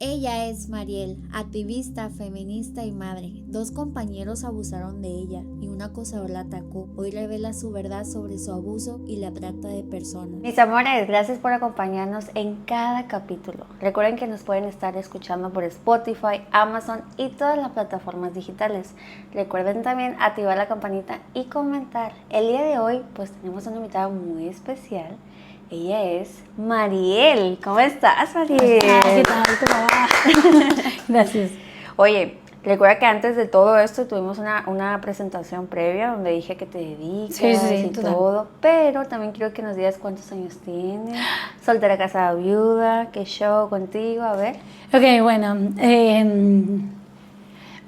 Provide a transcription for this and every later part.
Ella es Mariel, activista, feminista y madre. Dos compañeros abusaron de ella y un acosador la atacó. Hoy revela su verdad sobre su abuso y la trata de personas. Mis amores, gracias por acompañarnos en cada capítulo. Recuerden que nos pueden estar escuchando por Spotify, Amazon y todas las plataformas digitales. Recuerden también activar la campanita y comentar. El día de hoy pues tenemos una invitada muy especial. Ella es Mariel. ¿Cómo estás, Mariel? ¿Qué tal? ¿Cómo va? Gracias. Oye, recuerda que antes de todo esto tuvimos una presentación previa donde dije que te dedicas y total. todo, pero también quiero que nos digas cuántos años tienes, soltera, casada, viuda, qué show contigo, a ver. Ok, bueno, me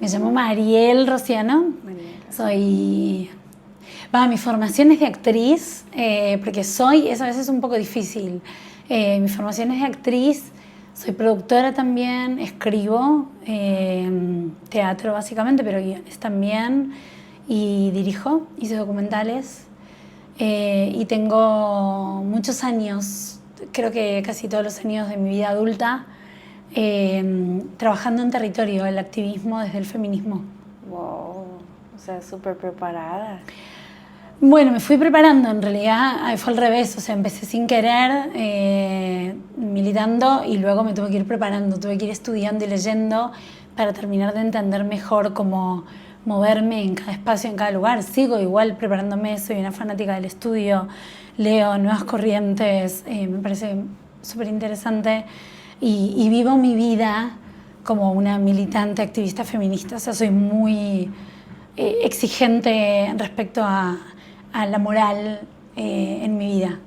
llamo Mariel Rociano. Mi formación es de actriz, porque eso a veces es un poco difícil. Mi formación es de actriz, soy productora también, escribo teatro básicamente, pero guiones también, y dirijo, hice documentales, y tengo muchos años, creo que casi todos los años de mi vida adulta, trabajando en territorio, el activismo desde el feminismo. Wow, o sea, súper preparada. Bueno, me fui preparando, en realidad fue al revés, o sea, empecé sin querer militando y luego me tuve que ir preparando, tuve que ir estudiando y leyendo para terminar de entender mejor cómo moverme en cada espacio, en cada lugar. Sigo igual preparándome, soy una fanática del estudio, leo nuevas corrientes, me parece súper interesante y vivo mi vida como una militante activista feminista, o sea, soy muy exigente respecto a la moral en mi vida.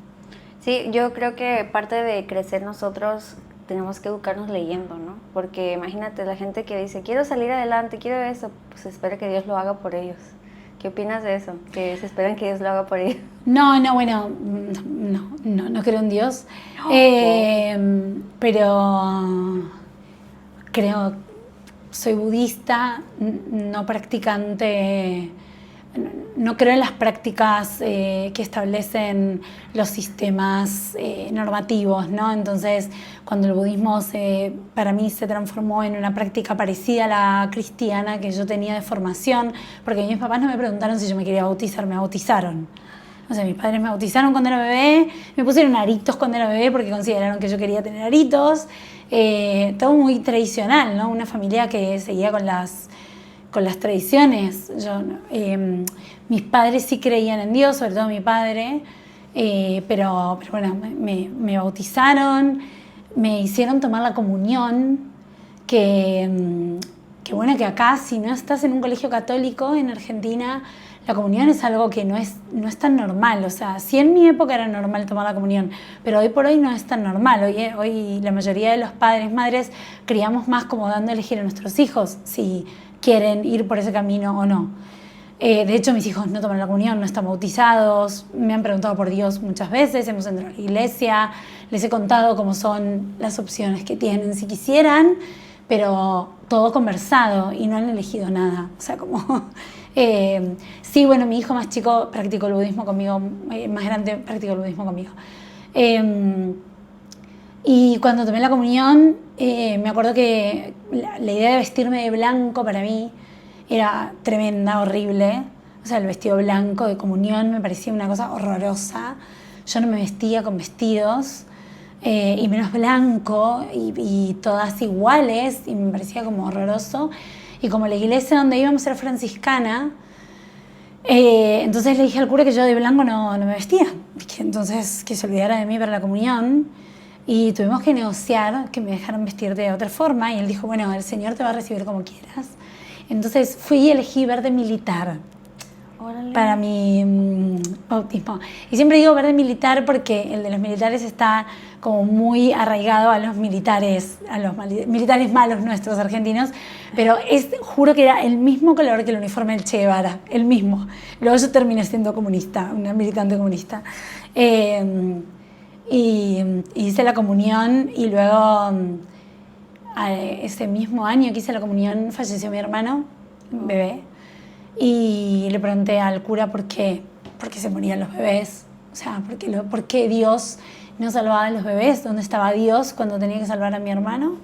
Sí, yo creo que parte de crecer nosotros tenemos que educarnos leyendo, ¿no? Porque imagínate, la gente que dice, quiero salir adelante, quiero eso, pues espera que Dios lo haga por ellos. ¿Qué opinas de eso? Que se esperan que Dios lo haga por ellos. Bueno, no creo en Dios, pero creo, soy budista, no practicante. No creo en las prácticas que establecen los sistemas normativos, ¿no? Entonces, cuando el budismo para mí se transformó en una práctica parecida a la cristiana que yo tenía de formación, porque mis papás no me preguntaron si yo me quería bautizar, me bautizaron. O sea, mis padres me bautizaron cuando era bebé, me pusieron aritos cuando era bebé porque consideraron que yo quería tener aritos. Todo muy tradicional, ¿no? Una familia que seguía con las tradiciones. Mis padres sí creían en Dios, sobre todo mi padre, pero bueno, me bautizaron, me hicieron tomar la comunión, que bueno, que acá si no estás en un colegio católico en Argentina, la comunión es algo que no es tan normal. O sea, sí en mi época era normal tomar la comunión, pero hoy por hoy no es tan normal. Hoy la mayoría de los padres, madres, criamos más como dando a elegir a nuestros hijos si quieren ir por ese camino o no. De hecho, mis hijos no toman la comunión, no están bautizados, me han preguntado por Dios muchas veces, hemos entrado a la iglesia, les he contado cómo son las opciones que tienen si quisieran, pero todo conversado y no han elegido nada. O sea, como... sí, bueno, mi hijo más chico practicó el budismo conmigo, más grande practicó el budismo conmigo. Y cuando tomé la comunión, me acuerdo que la idea de vestirme de blanco para mí era tremenda, horrible. O sea, el vestido blanco de comunión me parecía una cosa horrorosa. Yo no me vestía con vestidos, y menos blanco, y todas iguales, y me parecía como horroroso. Y como la iglesia donde íbamos era franciscana, entonces le dije al cura que yo de blanco no me vestía, entonces que se olvidara de mí para la comunión. Y tuvimos que negociar que me dejaran vestir de otra forma, y él dijo, bueno, el Señor te va a recibir como quieras. Entonces fui y elegí verde militar. Órale. Para mi bautismo. Y siempre digo verde militar porque el de los militares está como muy arraigado a los militares malos nuestros argentinos, pero juro que era el mismo color que el uniforme del Che Guevara, el mismo. Luego yo terminé siendo comunista, una militante comunista. Y hice la comunión, y luego ese mismo año que hice la comunión falleció mi hermano, bebé, y le pregunté al cura por qué se morían los bebés, o sea, por qué Dios no salvaba a los bebés, dónde estaba Dios cuando tenía que salvar a mi hermano.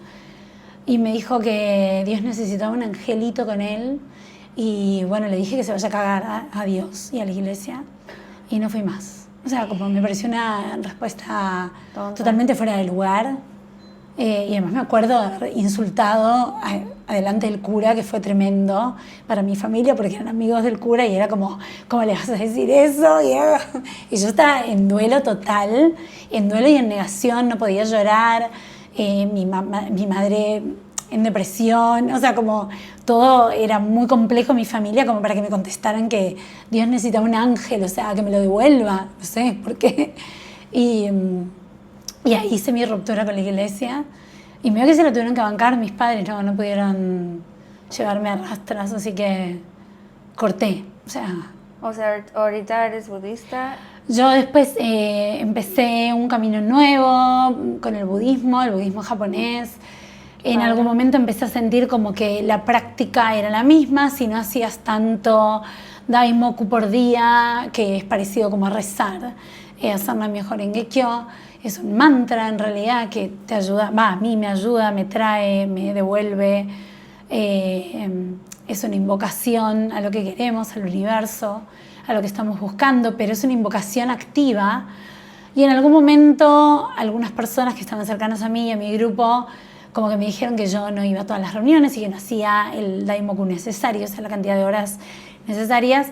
y me dijo que Dios necesitaba un angelito con él. Y bueno, le dije que se vaya a cagar a Dios y a la iglesia. Y no fui más. O sea, como me pareció una respuesta totalmente fuera de lugar. Y además me acuerdo de haber insultado adelante del cura, que fue tremendo para mi familia, porque eran amigos del cura y era como, ¿cómo le vas a decir eso? Y yo estaba en duelo total, en duelo y en negación, no podía llorar. Mi madre en depresión, o sea, como todo era muy complejo en mi familia como para que me contestaran que Dios necesita un ángel, o sea, que me lo devuelva, no sé por qué. Y ahí hice mi ruptura con la iglesia y me veo que se lo tuvieron que bancar mis padres, no pudieron llevarme a rastras, así que corté, o sea, ahorita eres budista. yo después empecé un camino nuevo con el budismo japonés. En algún momento empecé a sentir como que la práctica era la misma, si no hacías tanto Daimoku por día, que es parecido como a rezar, hacer Nam-myoho Renge-kyo, es un mantra en realidad que te ayuda, a mí me ayuda, me trae, me devuelve, es una invocación a lo que queremos, al universo, a lo que estamos buscando, pero es una invocación activa. Y en algún momento algunas personas que estaban cercanas a mí y a mi grupo como que me dijeron que yo no iba a todas las reuniones y que no hacía el Daimoku necesario, o sea, la cantidad de horas necesarias.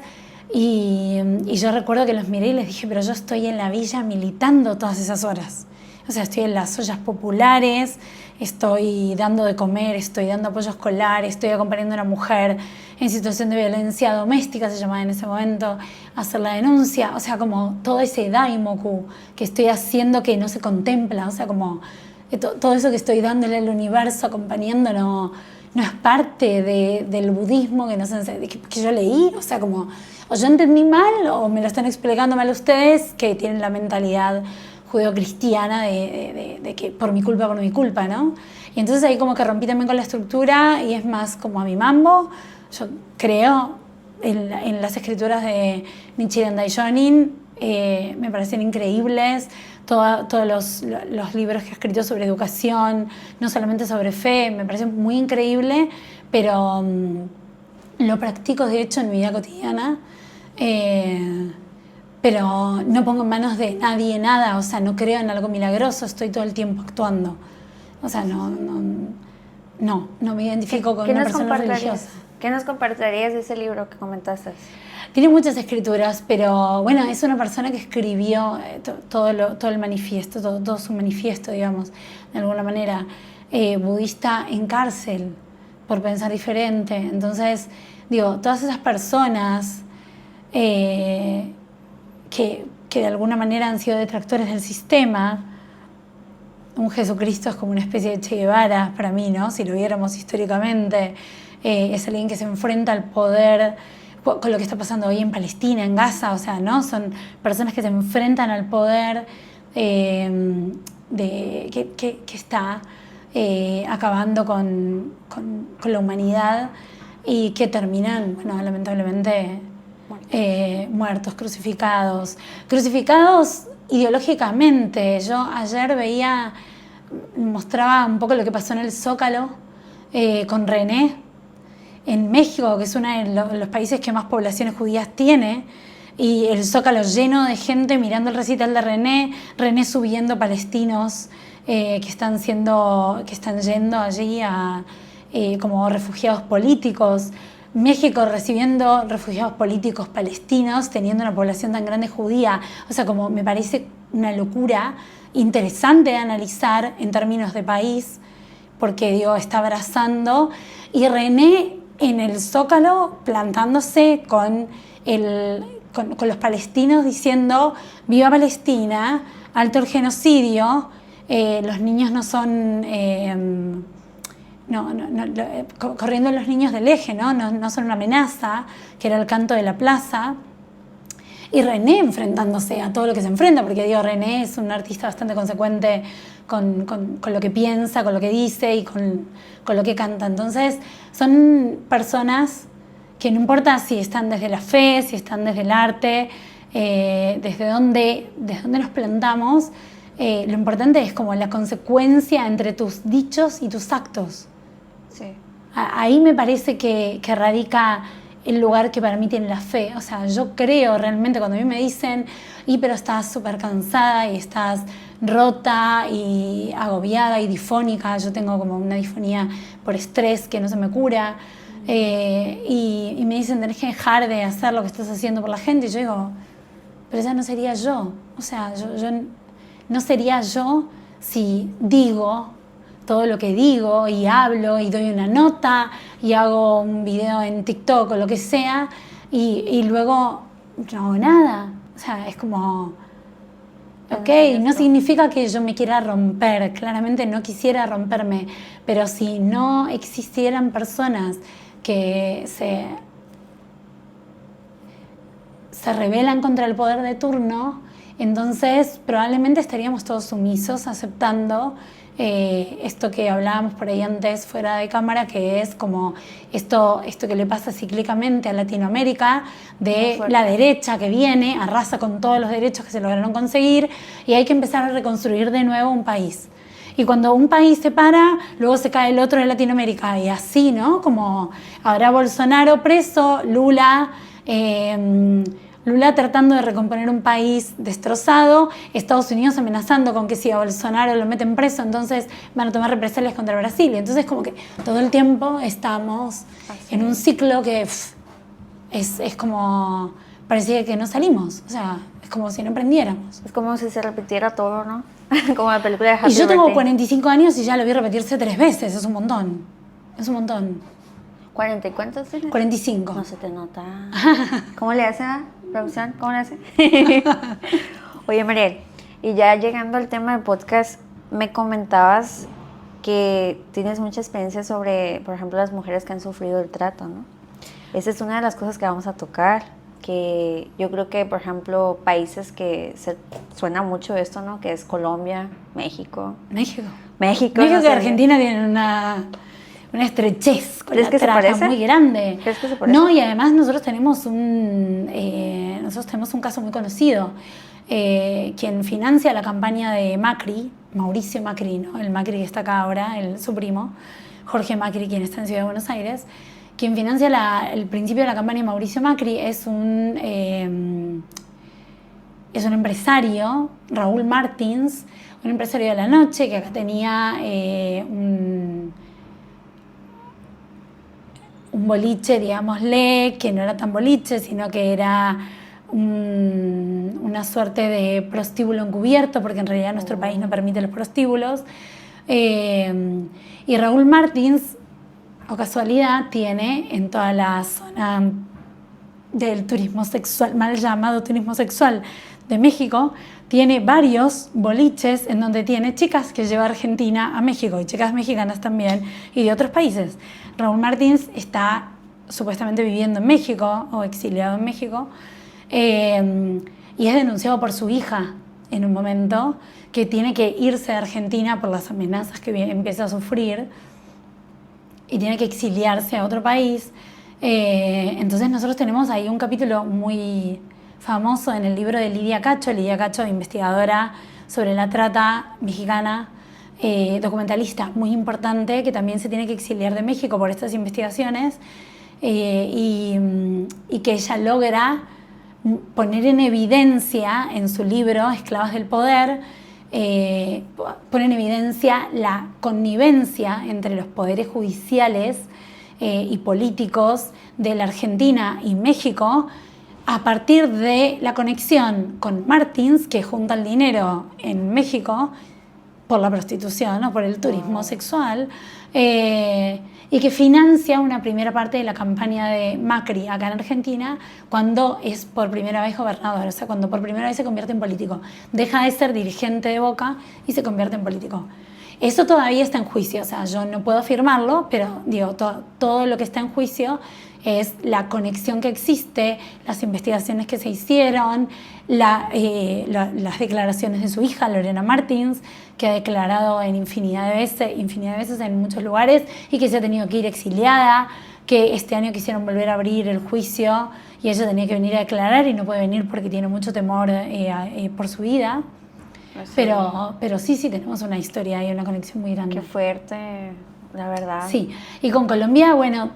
Y yo recuerdo que los miré y les dije, pero yo estoy en la villa militando todas esas horas. O sea, estoy en las ollas populares, estoy dando de comer, estoy dando apoyo escolar, estoy acompañando a una mujer en situación de violencia doméstica, se llamaba en ese momento, a hacer la denuncia. O sea, como todo ese Daimoku que estoy haciendo que no se contempla, o sea, como todo eso que estoy dándole al universo, acompañando, no es parte del budismo que yo leí, o sea, como o yo entendí mal o me lo están explicando mal ustedes, que tienen la mentalidad judeocristiana de que por mi culpa, ¿no? Y entonces ahí como que rompí también con la estructura y es más como a mi mambo. Yo creo en las escrituras de Nichiren Daishonin, me parecen increíbles. Todos los libros que ha escrito sobre educación, no solamente sobre fe, me parece muy increíble, pero lo practico de hecho en mi vida cotidiana, pero no pongo en manos de nadie nada, o sea, no creo en algo milagroso, estoy todo el tiempo actuando, o sea, no me identifico con una persona religiosa. ¿Qué nos compartirías de ese libro que comentaste? Tiene muchas escrituras, pero bueno, es una persona que escribió todo el manifiesto, todo su manifiesto, digamos, de alguna manera, budista en cárcel, por pensar diferente. Entonces, digo, todas esas personas que de alguna manera han sido detractores del sistema, un Jesucristo es como una especie de Che Guevara para mí, ¿no? Si lo viéramos históricamente, es alguien que se enfrenta al poder con lo que está pasando hoy en Palestina, en Gaza, o sea, ¿no? Son personas que se enfrentan al poder que está acabando con la humanidad y que terminan, bueno, lamentablemente muertos, crucificados ideológicamente. Yo ayer mostraba un poco lo que pasó en el Zócalo con René, en México, que es uno de los países que más poblaciones judías tiene, y el Zócalo lleno de gente mirando el recital de René subiendo palestinos que están yendo allí como refugiados políticos, México recibiendo refugiados políticos palestinos, teniendo una población tan grande judía. O sea, como me parece una locura interesante de analizar en términos de país, porque digo, está abrazando, y René en el Zócalo plantándose con los palestinos diciendo viva Palestina, alto el genocidio, los niños no son corriendo los niños del eje, no son una amenaza, que era el canto de la plaza. Y René enfrentándose a todo lo que se enfrenta, porque digo, René es un artista bastante consecuente con lo que piensa, con lo que dice y con lo que canta. Entonces son personas que no importa si están desde la fe, si están desde el arte, desde dónde nos plantamos, lo importante es como la consecuencia entre tus dichos y tus actos. Sí. Ahí me parece que radica el lugar que para mí tiene la fe. O sea, yo creo realmente cuando a mí me dicen, pero estás súper cansada y estás rota y agobiada y difónica, yo tengo como una difonía por estrés que no se me cura, y me dicen, tenés que dejar de hacer lo que estás haciendo por la gente, y yo digo, pero esa no sería yo. O sea, yo no sería yo si digo todo lo que digo y hablo y doy una nota y hago un video en TikTok o lo que sea y luego no hago nada. O sea, es como, ok, no significa que yo me quiera romper, claramente no quisiera romperme, pero si no existieran personas que se rebelan contra el poder de turno, entonces probablemente estaríamos todos sumisos aceptando esto que hablábamos por ahí antes fuera de cámara, que es como esto que le pasa cíclicamente a Latinoamérica, de la derecha que viene, arrasa con todos los derechos que se lograron conseguir y hay que empezar a reconstruir de nuevo un país. Y cuando un país se para, luego se cae el otro de Latinoamérica y así, ¿no? Como ahora Bolsonaro preso, Lula tratando de recomponer un país destrozado, Estados Unidos amenazando con que si a Bolsonaro lo meten preso, entonces van a tomar represalias contra Brasil. Entonces como que todo el tiempo estamos en un ciclo que es como, parecía que no salimos, o sea, es como si no aprendiéramos. Es como si se repitiera todo, ¿no? Como la película de Happy Y yo tengo Birthday. 45 años y ya lo vi repetirse 3 veces, es un montón, es un montón. ¿40 y cuántos tienes? 45. No se te nota. ¿Cómo le hace a producción? ¿Cómo le hace? Oye, Mariel, y ya llegando al tema del podcast, me comentabas que tienes mucha experiencia sobre, por ejemplo, las mujeres que han sufrido el trato, ¿no? Esa es una de las cosas que vamos a tocar, que yo creo que, por ejemplo, países que suena mucho esto, ¿no? Que es Colombia, México. México México y no sé. Argentina tienen una estrechez con la ¿Crees que se trata parece? muy grande. ¿Crees que se parece? No, y además nosotros tenemos un caso muy conocido. Quien financia la campaña de Macri, Mauricio Macri, ¿no? El Macri que está acá ahora, su primo, Jorge Macri, quien está en Ciudad de Buenos Aires. Quien financia el principio de la campaña de Mauricio Macri es un empresario, Raúl Martins, un empresario de la noche que acá tenía un boliche, digámosle, que no era tan boliche, sino que era una suerte de prostíbulo encubierto, porque en realidad nuestro país no permite los prostíbulos. Y Raúl Martins, o casualidad, tiene en toda la zona del turismo sexual, mal llamado turismo sexual de México, tiene varios boliches en donde tiene chicas que lleva a Argentina a México y chicas mexicanas también y de otros países. Raúl Martins está supuestamente viviendo en México o exiliado en México y es denunciado por su hija en un momento que tiene que irse de Argentina por las amenazas que empieza a sufrir y tiene que exiliarse a otro país. Entonces nosotros tenemos ahí un capítulo muy famoso en el libro de Lidia Cacho, investigadora sobre la trata mexicana, documentalista muy importante, que también se tiene que exiliar de México por estas investigaciones, y que ella logra poner en evidencia en su libro Esclavas del Poder, pone en evidencia la connivencia entre los poderes judiciales y políticos de la Argentina y México a partir de la conexión con Martins, que junta el dinero en México por la prostitución, ¿no? Por el turismo sexual, y que financia una primera parte de la campaña de Macri acá en Argentina cuando es por primera vez gobernador, o sea, cuando por primera vez se convierte en político. Deja de ser dirigente de Boca y se convierte en político. Eso todavía está en juicio, o sea, yo no puedo afirmarlo, pero digo, todo lo que está en juicio es la conexión que existe, las investigaciones que se hicieron, las declaraciones de su hija, Lorena Martins, que ha declarado en infinidad de veces en muchos lugares y que se ha tenido que ir exiliada, que este año quisieron volver a abrir el juicio y ella tenía que venir a declarar y no puede venir porque tiene mucho temor por su vida. Pero sí tenemos una historia y una conexión muy grande. Qué fuerte. la verdad. Sí, y con Colombia, bueno,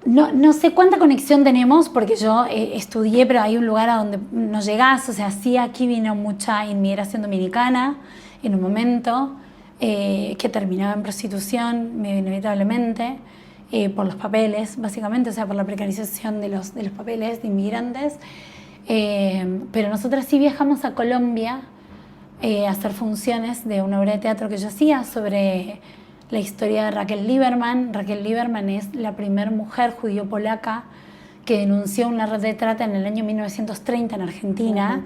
no sé cuánta conexión tenemos porque yo estudié, pero hay un lugar a donde no llegás, o sea, sí, aquí vino mucha inmigración dominicana en un momento que terminaba en prostitución, inevitablemente, por los papeles, básicamente, o sea, por la precarización de los papeles de inmigrantes. Pero nosotras sí viajamos a Colombia a hacer funciones de una obra de teatro que yo hacía sobre la historia de Raquel Lieberman. Raquel Lieberman es la primera mujer judío-polaca que denunció una red de trata en el año 1930 en Argentina.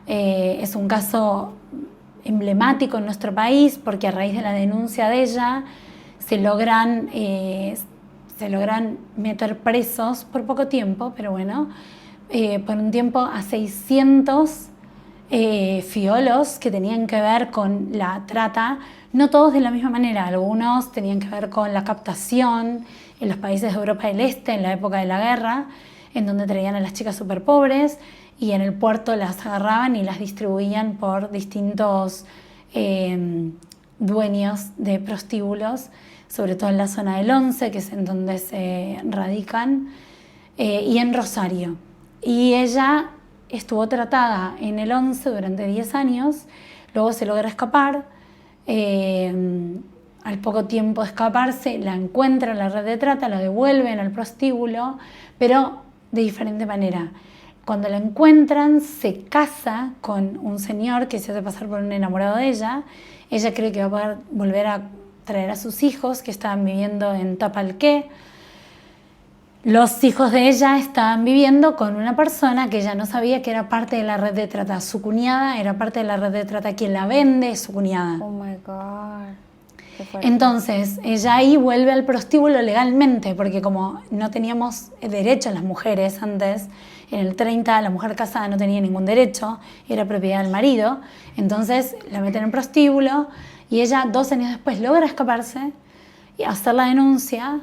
Es un caso emblemático en nuestro país porque a raíz de la denuncia de ella se logran meter presos por poco tiempo, pero bueno, por un tiempo a 600 fiolos que tenían que ver con la trata, no todos de la misma manera, algunos tenían que ver con la captación en los países de Europa del Este en la época de la guerra, en donde traían a las chicas súper pobres y en el puerto las agarraban y las distribuían por distintos dueños de prostíbulos, sobre todo en la zona del 11, que es en donde se radican, y en Rosario. Y ella estuvo tratada en el 11 durante 10 años, luego se logra escapar. Al poco tiempo de escaparse, la encuentran en la red de trata, la devuelven al prostíbulo, pero de diferente manera. Cuando la encuentran, se casa con un señor que se hace pasar por un enamorado de ella. Ella cree que va a poder volver a traer a sus hijos, que estaban viviendo en Tapalqué. Los hijos de ella estaban viviendo con una persona que ella no sabía que era parte de la red de trata. Su cuñada era parte de la red de trata. Quien la vende es su cuñada. Oh my God. Qué fuerte. Entonces, ella ahí vuelve al prostíbulo legalmente, porque como no teníamos derecho las mujeres antes, en el 30 la mujer casada no tenía ningún derecho, era propiedad del marido, entonces la meten en prostíbulo y ella 2 años después logra escaparse y hacer la denuncia.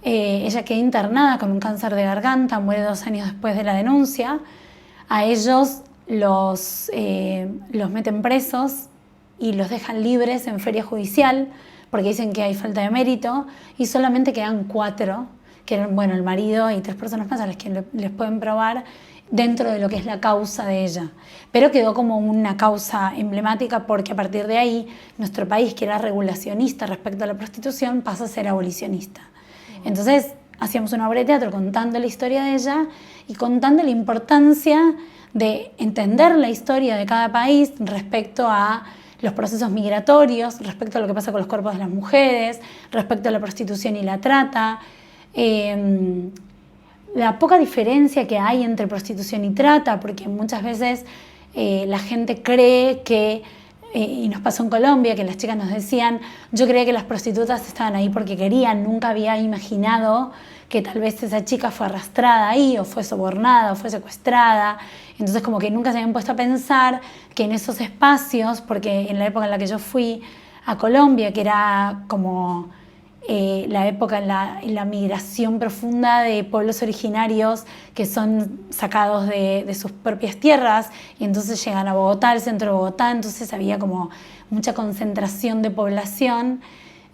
Ella queda internada con un cáncer de garganta, muere 2 años después de la denuncia. A ellos los meten presos y los dejan libres en feria judicial porque dicen que hay falta de mérito y solamente quedan 4, que eran el marido y 3 personas más a las que les pueden probar dentro de lo que es la causa de ella. Pero quedó como una causa emblemática porque a partir de ahí nuestro país, que era regulacionista respecto a la prostitución, pasa a ser abolicionista. Entonces hacíamos una obra de teatro contando la historia de ella y contando la importancia de entender la historia de cada país respecto a los procesos migratorios, respecto a lo que pasa con los cuerpos de las mujeres, respecto a la prostitución y la trata, la poca diferencia que hay entre prostitución y trata, porque muchas veces la gente cree que, y nos pasó en Colombia, que las chicas nos decían, yo creía que las prostitutas estaban ahí porque querían, nunca había imaginado que tal vez esa chica fue arrastrada ahí, o fue sobornada, o fue secuestrada. Entonces como que nunca se habían puesto a pensar que en esos espacios, porque en la época en la que yo fui a Colombia, que era como la época en la migración profunda de pueblos originarios que son sacados de sus propias tierras y entonces llegan a Bogotá, al centro de Bogotá, entonces había como mucha concentración de población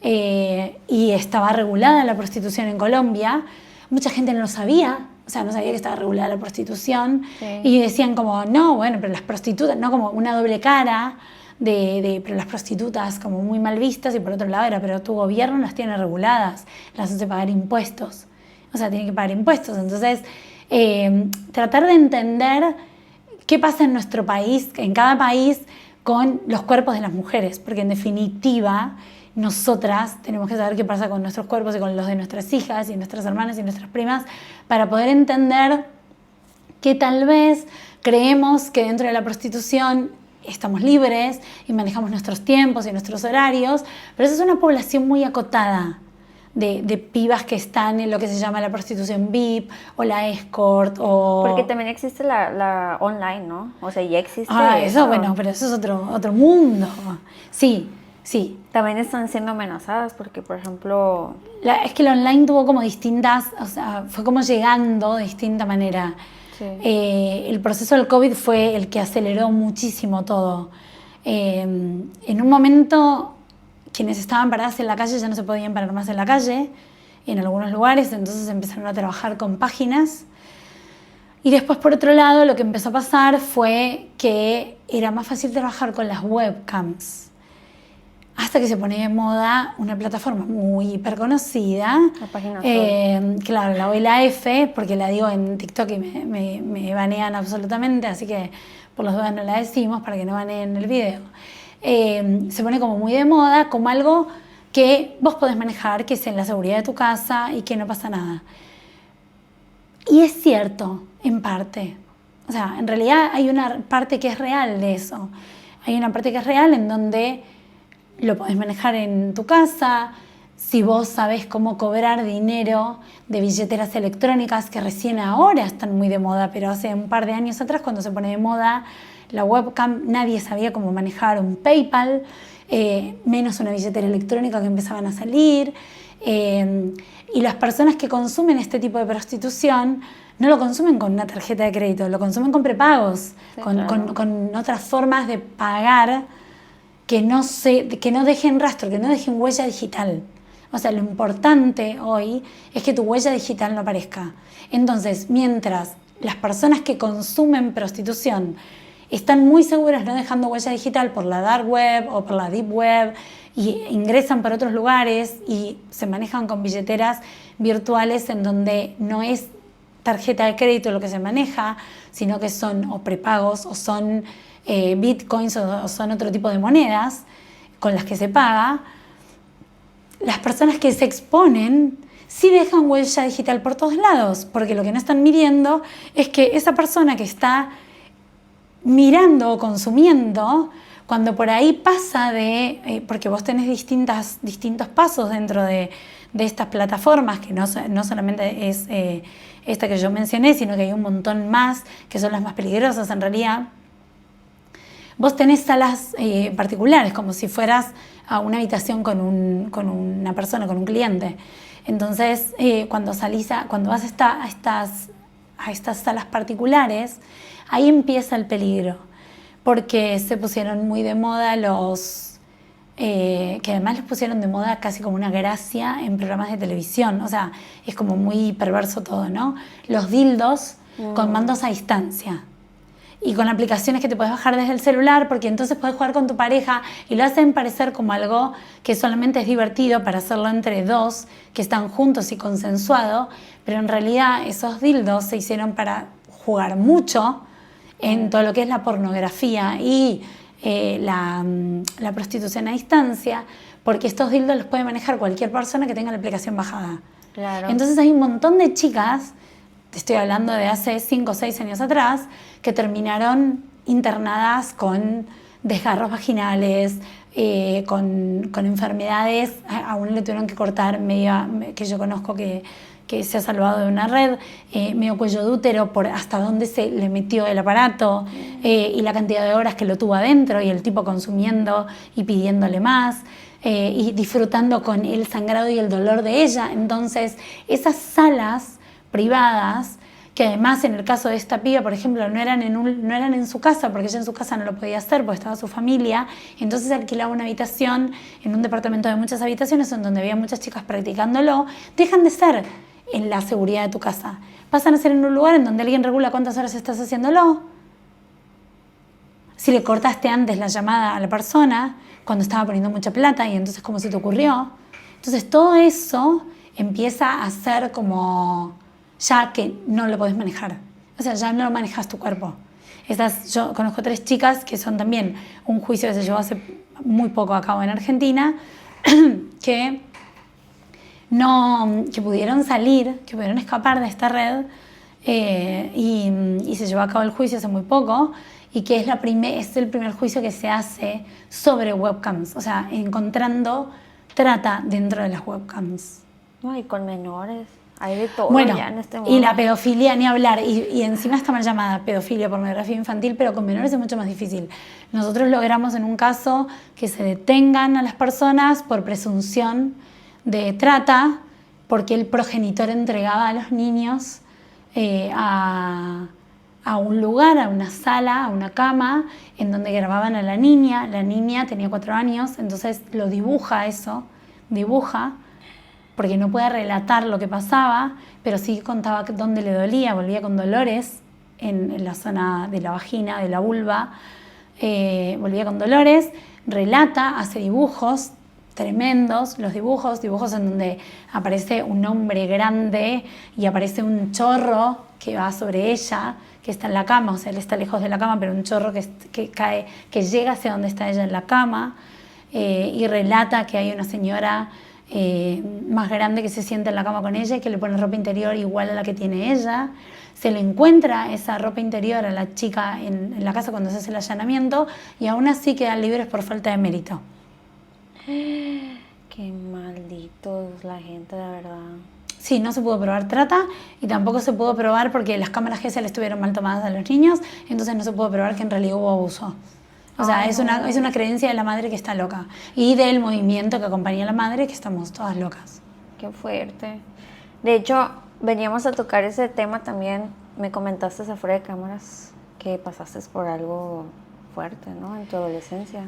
y estaba regulada la prostitución en Colombia. Mucha gente no lo sabía, o sea, no sabía que estaba regulada la prostitución. Sí. Y decían como, no, bueno, pero las prostitutas, no, como una doble cara, pero las prostitutas como muy mal vistas, y por otro lado era, pero tu gobierno las tiene reguladas, las hace pagar impuestos, o sea, tienen que pagar impuestos. Entonces, tratar de entender qué pasa en nuestro país, en cada país, con los cuerpos de las mujeres, porque en definitiva nosotras tenemos que saber qué pasa con nuestros cuerpos y con los de nuestras hijas y nuestras hermanas y nuestras primas para poder entender que tal vez creemos que dentro de la prostitución estamos libres y manejamos nuestros tiempos y nuestros horarios, pero esa es una población muy acotada de pibas que están en lo que se llama la prostitución VIP o la escort o... Porque también existe la online, ¿no? O sea, ya existe eso, bueno, pero eso es otro mundo. Sí, sí. También están siendo amenazadas porque, por ejemplo... Es que el online tuvo como distintas, o sea, fue como llegando de distinta manera. Sí. El proceso del COVID fue el que aceleró muchísimo todo. En un momento quienes estaban paradas en la calle ya no se podían parar más en la calle, en algunos lugares, entonces empezaron a trabajar con páginas. Y después, por otro lado, lo que empezó a pasar fue que era más fácil trabajar con las webcams. Hasta que se pone de moda una plataforma muy hiper conocida. La página azul. Claro, la O y la F, porque la digo en TikTok y me banean absolutamente, así que por las dudas no la decimos para que no baneen el video. Se pone como muy de moda, como algo que vos podés manejar, que es en la seguridad de tu casa y que no pasa nada. Y es cierto, en parte. O sea, en realidad hay una parte que es real de eso. Hay una parte que es real en donde lo podés manejar en tu casa, si vos sabés cómo cobrar dinero de billeteras electrónicas que recién ahora están muy de moda, pero hace un par de años atrás, cuando se pone de moda la webcam, nadie sabía cómo manejar un PayPal, menos una billetera electrónica que empezaban a salir. Y las personas que consumen este tipo de prostitución no lo consumen con una tarjeta de crédito, lo consumen con prepagos, sí, con otras formas de pagar que no dejen rastro, que no dejen huella digital. O sea, lo importante hoy es que tu huella digital no aparezca. Entonces, mientras las personas que consumen prostitución están muy seguras no dejando huella digital por la dark web o por la deep web y ingresan por otros lugares y se manejan con billeteras virtuales en donde no es tarjeta de crédito lo que se maneja, sino que son o prepagos o son bitcoins o son otro tipo de monedas con las que se paga, las personas que se exponen sí dejan huella digital por todos lados, porque lo que no están midiendo es que esa persona que está mirando o consumiendo, cuando por ahí pasa porque vos tenés distintos pasos dentro de estas plataformas, que no solamente es esta que yo mencioné, sino que hay un montón más que son las más peligrosas en realidad. Vos tenés salas particulares, como si fueras a una habitación con una persona, con un cliente. Entonces, cuando vas a estas salas particulares, ahí empieza el peligro, porque se pusieron muy de moda que además los pusieron de moda casi como una gracia en programas de televisión. O sea, es como muy perverso todo, ¿no? Los dildos con mandos a distancia. Y con aplicaciones que te puedes bajar desde el celular, porque entonces puedes jugar con tu pareja y lo hacen parecer como algo que solamente es divertido para hacerlo entre dos que están juntos y consensuado, pero en realidad esos dildos se hicieron para jugar mucho en todo lo que es la pornografía y la prostitución a distancia, porque estos dildos los puede manejar cualquier persona que tenga la aplicación bajada. Claro. Entonces hay un montón de chicas, te estoy hablando de hace 5 o 6 años atrás, que terminaron internadas con desgarros vaginales, con enfermedades. A uno le tuvieron que cortar que yo conozco que se ha salvado de una red, medio cuello de útero por hasta dónde se le metió el aparato y la cantidad de horas que lo tuvo adentro y el tipo consumiendo y pidiéndole más y disfrutando con el sangrado y el dolor de ella. Entonces, esas salas privadas, que además en el caso de esta piba, por ejemplo, no eran en su casa, porque ella en su casa no lo podía hacer porque estaba su familia, entonces alquilaba una habitación en un departamento de muchas habitaciones en donde había muchas chicas practicándolo. Dejan de ser en la seguridad de tu casa, pasan a ser en un lugar en donde alguien regula cuántas horas estás haciéndolo. Si le cortaste antes la llamada a la persona cuando estaba poniendo mucha plata y entonces cómo se te ocurrió. Entonces todo eso empieza a ser como ya que no lo podés manejar. O sea, ya no lo manejas tu cuerpo. Yo conozco 3 chicas que son también un juicio que se llevó hace muy poco a cabo en Argentina, que pudieron salir, que pudieron escapar de esta red y se llevó a cabo el juicio hace muy poco y que es el primer juicio que se hace sobre webcams, o sea, encontrando trata dentro de las webcams. No, y con menores. Hay de todo ya en este mundo. Y la pedofilia, ni hablar. Y encima está mal llamada pedofilia, pornografía infantil, pero con menores es mucho más difícil. Nosotros logramos en un caso que se detengan a las personas por presunción de trata, porque el progenitor entregaba a los niños a un lugar, a una sala, a una cama, en donde grababan a la niña. La niña tenía 4 años, entonces lo dibuja eso, porque no puede relatar lo que pasaba, pero sí contaba dónde le dolía, volvía con dolores en la zona de la vagina, de la vulva, volvía con dolores, relata, hace dibujos tremendos, los dibujos en donde aparece un hombre grande y aparece un chorro que va sobre ella, que está en la cama, o sea, él está lejos de la cama, pero un chorro que cae, que llega hacia donde está ella en la cama, y relata que hay una señora más grande que se sienta en la cama con ella y que le pone ropa interior igual a la que tiene ella. Se le encuentra esa ropa interior a la chica en la casa cuando se hace el allanamiento y aún así quedan libres por falta de mérito. Qué malditos la gente, de verdad. Sí, no se pudo probar trata y tampoco se pudo probar porque las cámaras GESEL estuvieron mal tomadas a los niños, entonces no se pudo probar que en realidad hubo abuso. O sea, es una creencia de la madre que está loca y del movimiento que acompaña a la madre que estamos todas locas. Qué fuerte. De hecho, veníamos a tocar ese tema también. Me comentaste afuera de cámaras que pasaste por algo fuerte, ¿no? En tu adolescencia.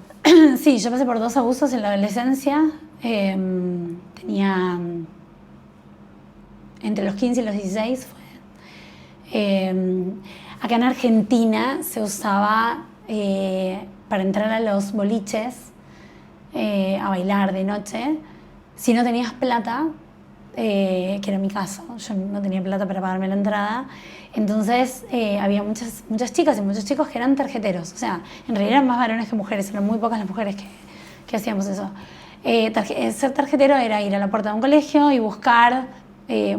Sí, yo pasé por 2 abusos en la adolescencia. Tenía entre los 15 y los 16. Acá en Argentina se usaba para entrar a los boliches a bailar de noche. Si no tenías plata, que era mi caso, yo no tenía plata para pagarme la entrada, entonces había muchas chicas y muchos chicos que eran tarjeteros, o sea, en realidad eran más varones que mujeres, eran muy pocas las mujeres que hacíamos eso. Ser tarjetero era ir a la puerta de un colegio y buscar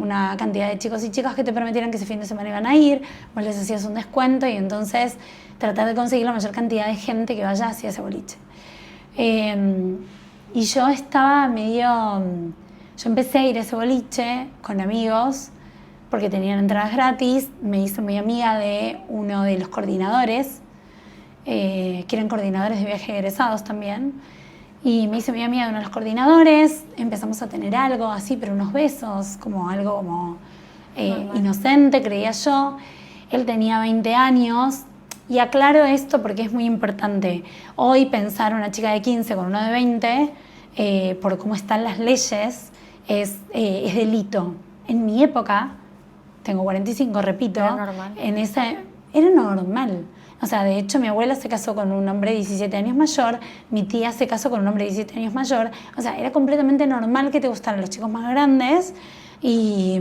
una cantidad de chicos y chicas que te prometieran que ese fin de semana iban a ir, vos les hacías un descuento y entonces tratar de conseguir la mayor cantidad de gente que vaya hacia ese boliche. Y yo estaba yo empecé a ir a ese boliche con amigos porque tenían entradas gratis. Me hice muy amiga de uno de los coordinadores, que eran coordinadores de viaje egresados también. Y me hice muy amiga de uno de los coordinadores. Empezamos a tener algo así, pero unos besos, como algo como inocente, creía yo. Él tenía 20 años. Y aclaro esto porque es muy importante. Hoy pensar una chica de 15 con uno de 20, por cómo están las leyes, es delito. En mi época, tengo 45, repito, era normal. Era normal. O sea, de hecho, mi abuela se casó con un hombre de 17 años mayor, mi tía se casó con un hombre de 17 años mayor. O sea, era completamente normal que te gustaran los chicos más grandes y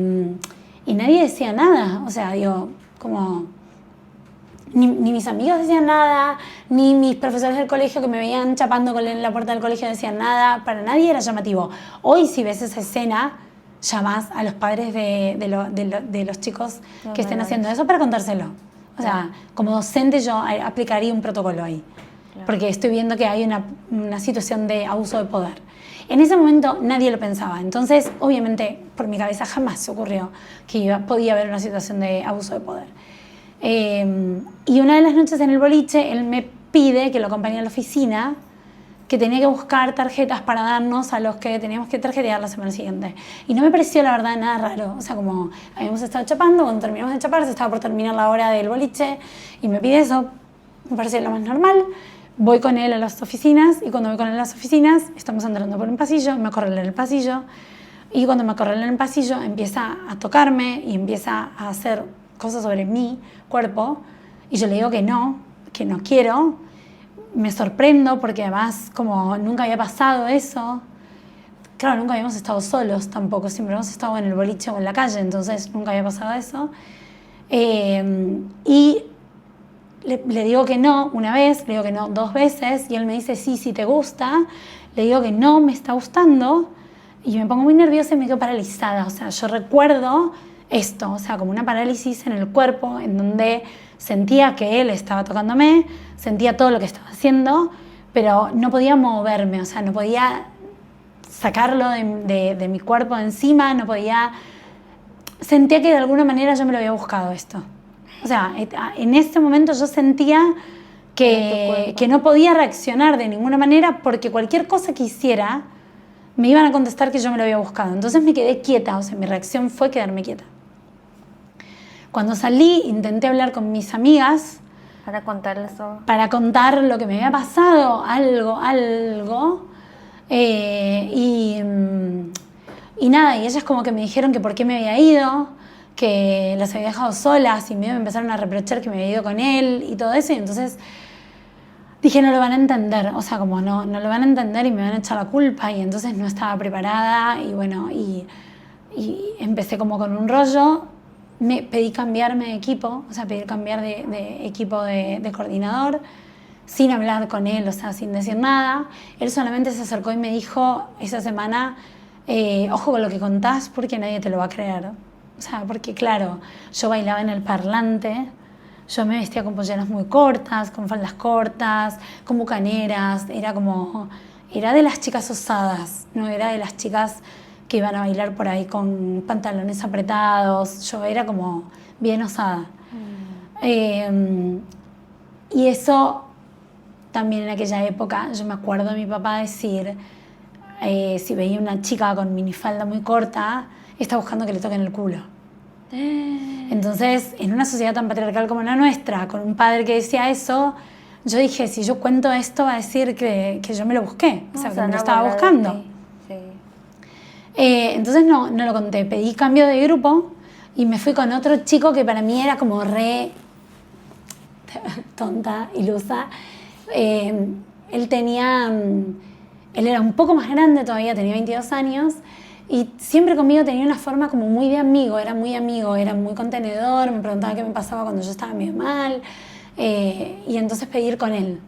nadie decía nada. O sea, digo, como... Ni mis amigos decían nada, ni mis profesores del colegio que me veían chapando en la puerta del colegio decían nada. Para nadie era llamativo. Hoy, si ves esa escena, llamás a los padres de los chicos que estén haciendo eso para contárselo. O sea, como docente yo aplicaría un protocolo ahí. Claro. Porque estoy viendo que hay una situación de abuso de poder. En ese momento nadie lo pensaba. Entonces, obviamente, por mi cabeza jamás se ocurrió que podía haber una situación de abuso de poder. Y una de las noches en el boliche, él me pide que lo acompañe a la oficina, que tenía que buscar tarjetas para darnos a los que teníamos que tarjetear la semana siguiente. Y no me pareció, la verdad, nada raro. O sea, como habíamos estado chapando, cuando terminamos de chapar, se estaba por terminar la hora del boliche, y me pide eso, me pareció lo más normal. Voy con él a las oficinas, y cuando voy con él a las oficinas, estamos andando por un pasillo, me acorrala en el pasillo, y cuando me acorrala en el pasillo, empieza a tocarme y empieza a hacer cosas sobre mi cuerpo, y yo le digo que no quiero. Me sorprendo porque además como nunca había pasado eso, claro, nunca habíamos estado solos tampoco, siempre hemos estado en el boliche o en la calle, entonces nunca había pasado eso. Y le digo que no una vez, le digo que no 2 veces, y él me dice sí te gusta. Le digo que no me está gustando, y me pongo muy nerviosa y me quedo paralizada. O sea, yo recuerdo esto, o sea, como una parálisis en el cuerpo, en donde sentía que él estaba tocándome, sentía todo lo que estaba haciendo, pero no podía moverme, o sea, no podía sacarlo de mi cuerpo de encima, no podía... Sentía que de alguna manera yo me lo había buscado esto. O sea, en ese momento yo sentía que no podía reaccionar de ninguna manera porque cualquier cosa que hiciera me iban a contestar que yo me lo había buscado. Entonces me quedé quieta, o sea, mi reacción fue quedarme quieta. Cuando salí, intenté hablar con mis amigas Para contarles todo. para contar lo que me había pasado, algo. Y nada, y ellas como que me dijeron que por qué me había ido, que las había dejado solas y me empezaron a reprochar que me había ido con él y todo eso. Y entonces dije, no lo van a entender, o sea, como no lo van a entender y me van a echar la culpa. Y entonces no estaba preparada y bueno, y empecé como con un rollo. Me pedí cambiarme de equipo, o sea, pedí cambiar de equipo de coordinador, sin hablar con él, o sea, sin decir nada. Él solamente se acercó y me dijo esa semana, ojo con lo que contás porque nadie te lo va a creer. O sea, porque claro, yo bailaba en el parlante, yo me vestía con polleras muy cortas, con faldas cortas, con bucaneras, era de las chicas osadas, no era de las chicas que iban a bailar por ahí con pantalones apretados. Yo era como bien osada. Y eso también en aquella época, yo me acuerdo de mi papá decir, si veía una chica con minifalda muy corta, está buscando que le toquen el culo. Entonces, en una sociedad tan patriarcal como la nuestra, con un padre que decía eso, yo dije, si yo cuento esto va a decir que yo me lo busqué, o sea, que me lo estaba buscando. Sí. Entonces no lo conté, pedí cambio de grupo y me fui con otro chico que para mí era como re tonta, ilusa. Él era un poco más grande todavía, tenía 22 años y siempre conmigo tenía una forma como muy de amigo, era muy contenedor, me preguntaba qué me pasaba cuando yo estaba medio mal y entonces pedí ir con él.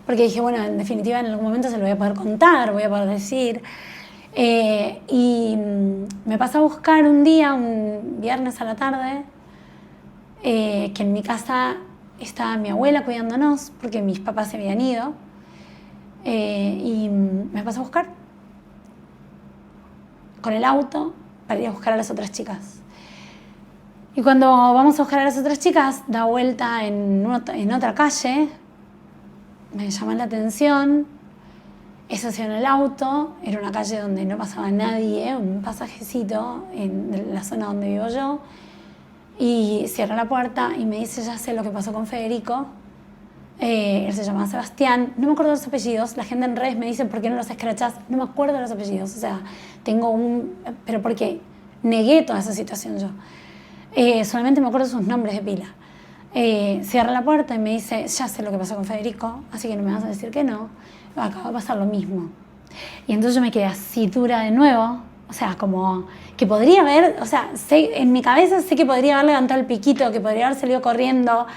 Porque dije, bueno, en definitiva en algún momento se lo voy a poder contar, voy a poder decir. Y me pasé a buscar un día, un viernes a la tarde, que en mi casa estaba mi abuela cuidándonos porque mis papás se habían ido. Y me pasé a buscar con el auto para ir a buscar a las otras chicas. Y cuando vamos a buscar a las otras chicas, da vuelta en otra calle, me llama la atención. Estacioné el auto, era una calle donde no pasaba nadie, un pasajecito en la zona donde vivo yo, y cierra la puerta y me dice, ya sé lo que pasó con Federico. Él se llamaba Sebastián, no me acuerdo de los apellidos, la gente en redes me dice, ¿por qué no los escrachás? No me acuerdo de los apellidos, o sea, pero porque negué toda esa situación yo. Solamente me acuerdo sus nombres de pila. Cierra la puerta y me dice, ya sé lo que pasó con Federico, así que no me vas a decir que no, acaba de pasar lo mismo. Y entonces yo me quedé así dura de nuevo, o sea, como que podría haber, o sea, en mi cabeza sé que podría haber levantado el piquito, que podría haber salido corriendo,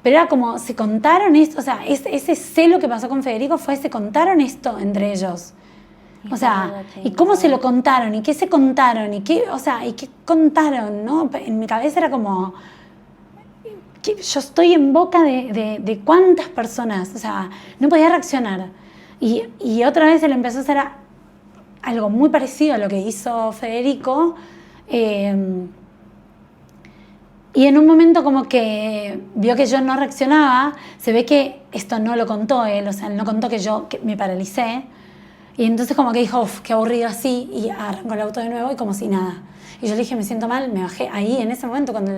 pero era como, se contaron esto, o sea, ese sé lo que pasó con Federico se contaron esto entre ellos. O sea, ¿y cómo se lo contaron? ¿Y qué se contaron? ¿Y qué contaron? ¿No? En mi cabeza era como, yo estoy en boca de cuántas personas, o sea, no podía reaccionar. Y otra vez él empezó a hacer algo muy parecido a lo que hizo Federico. Y en un momento como que vio que yo no reaccionaba, se ve que esto no lo contó él, o sea, él no contó que me paralicé. Y entonces como que dijo, uff, qué aburrido así, y arrancó el auto de nuevo y como si nada. Y yo le dije, me siento mal, me bajé ahí en ese momento cuando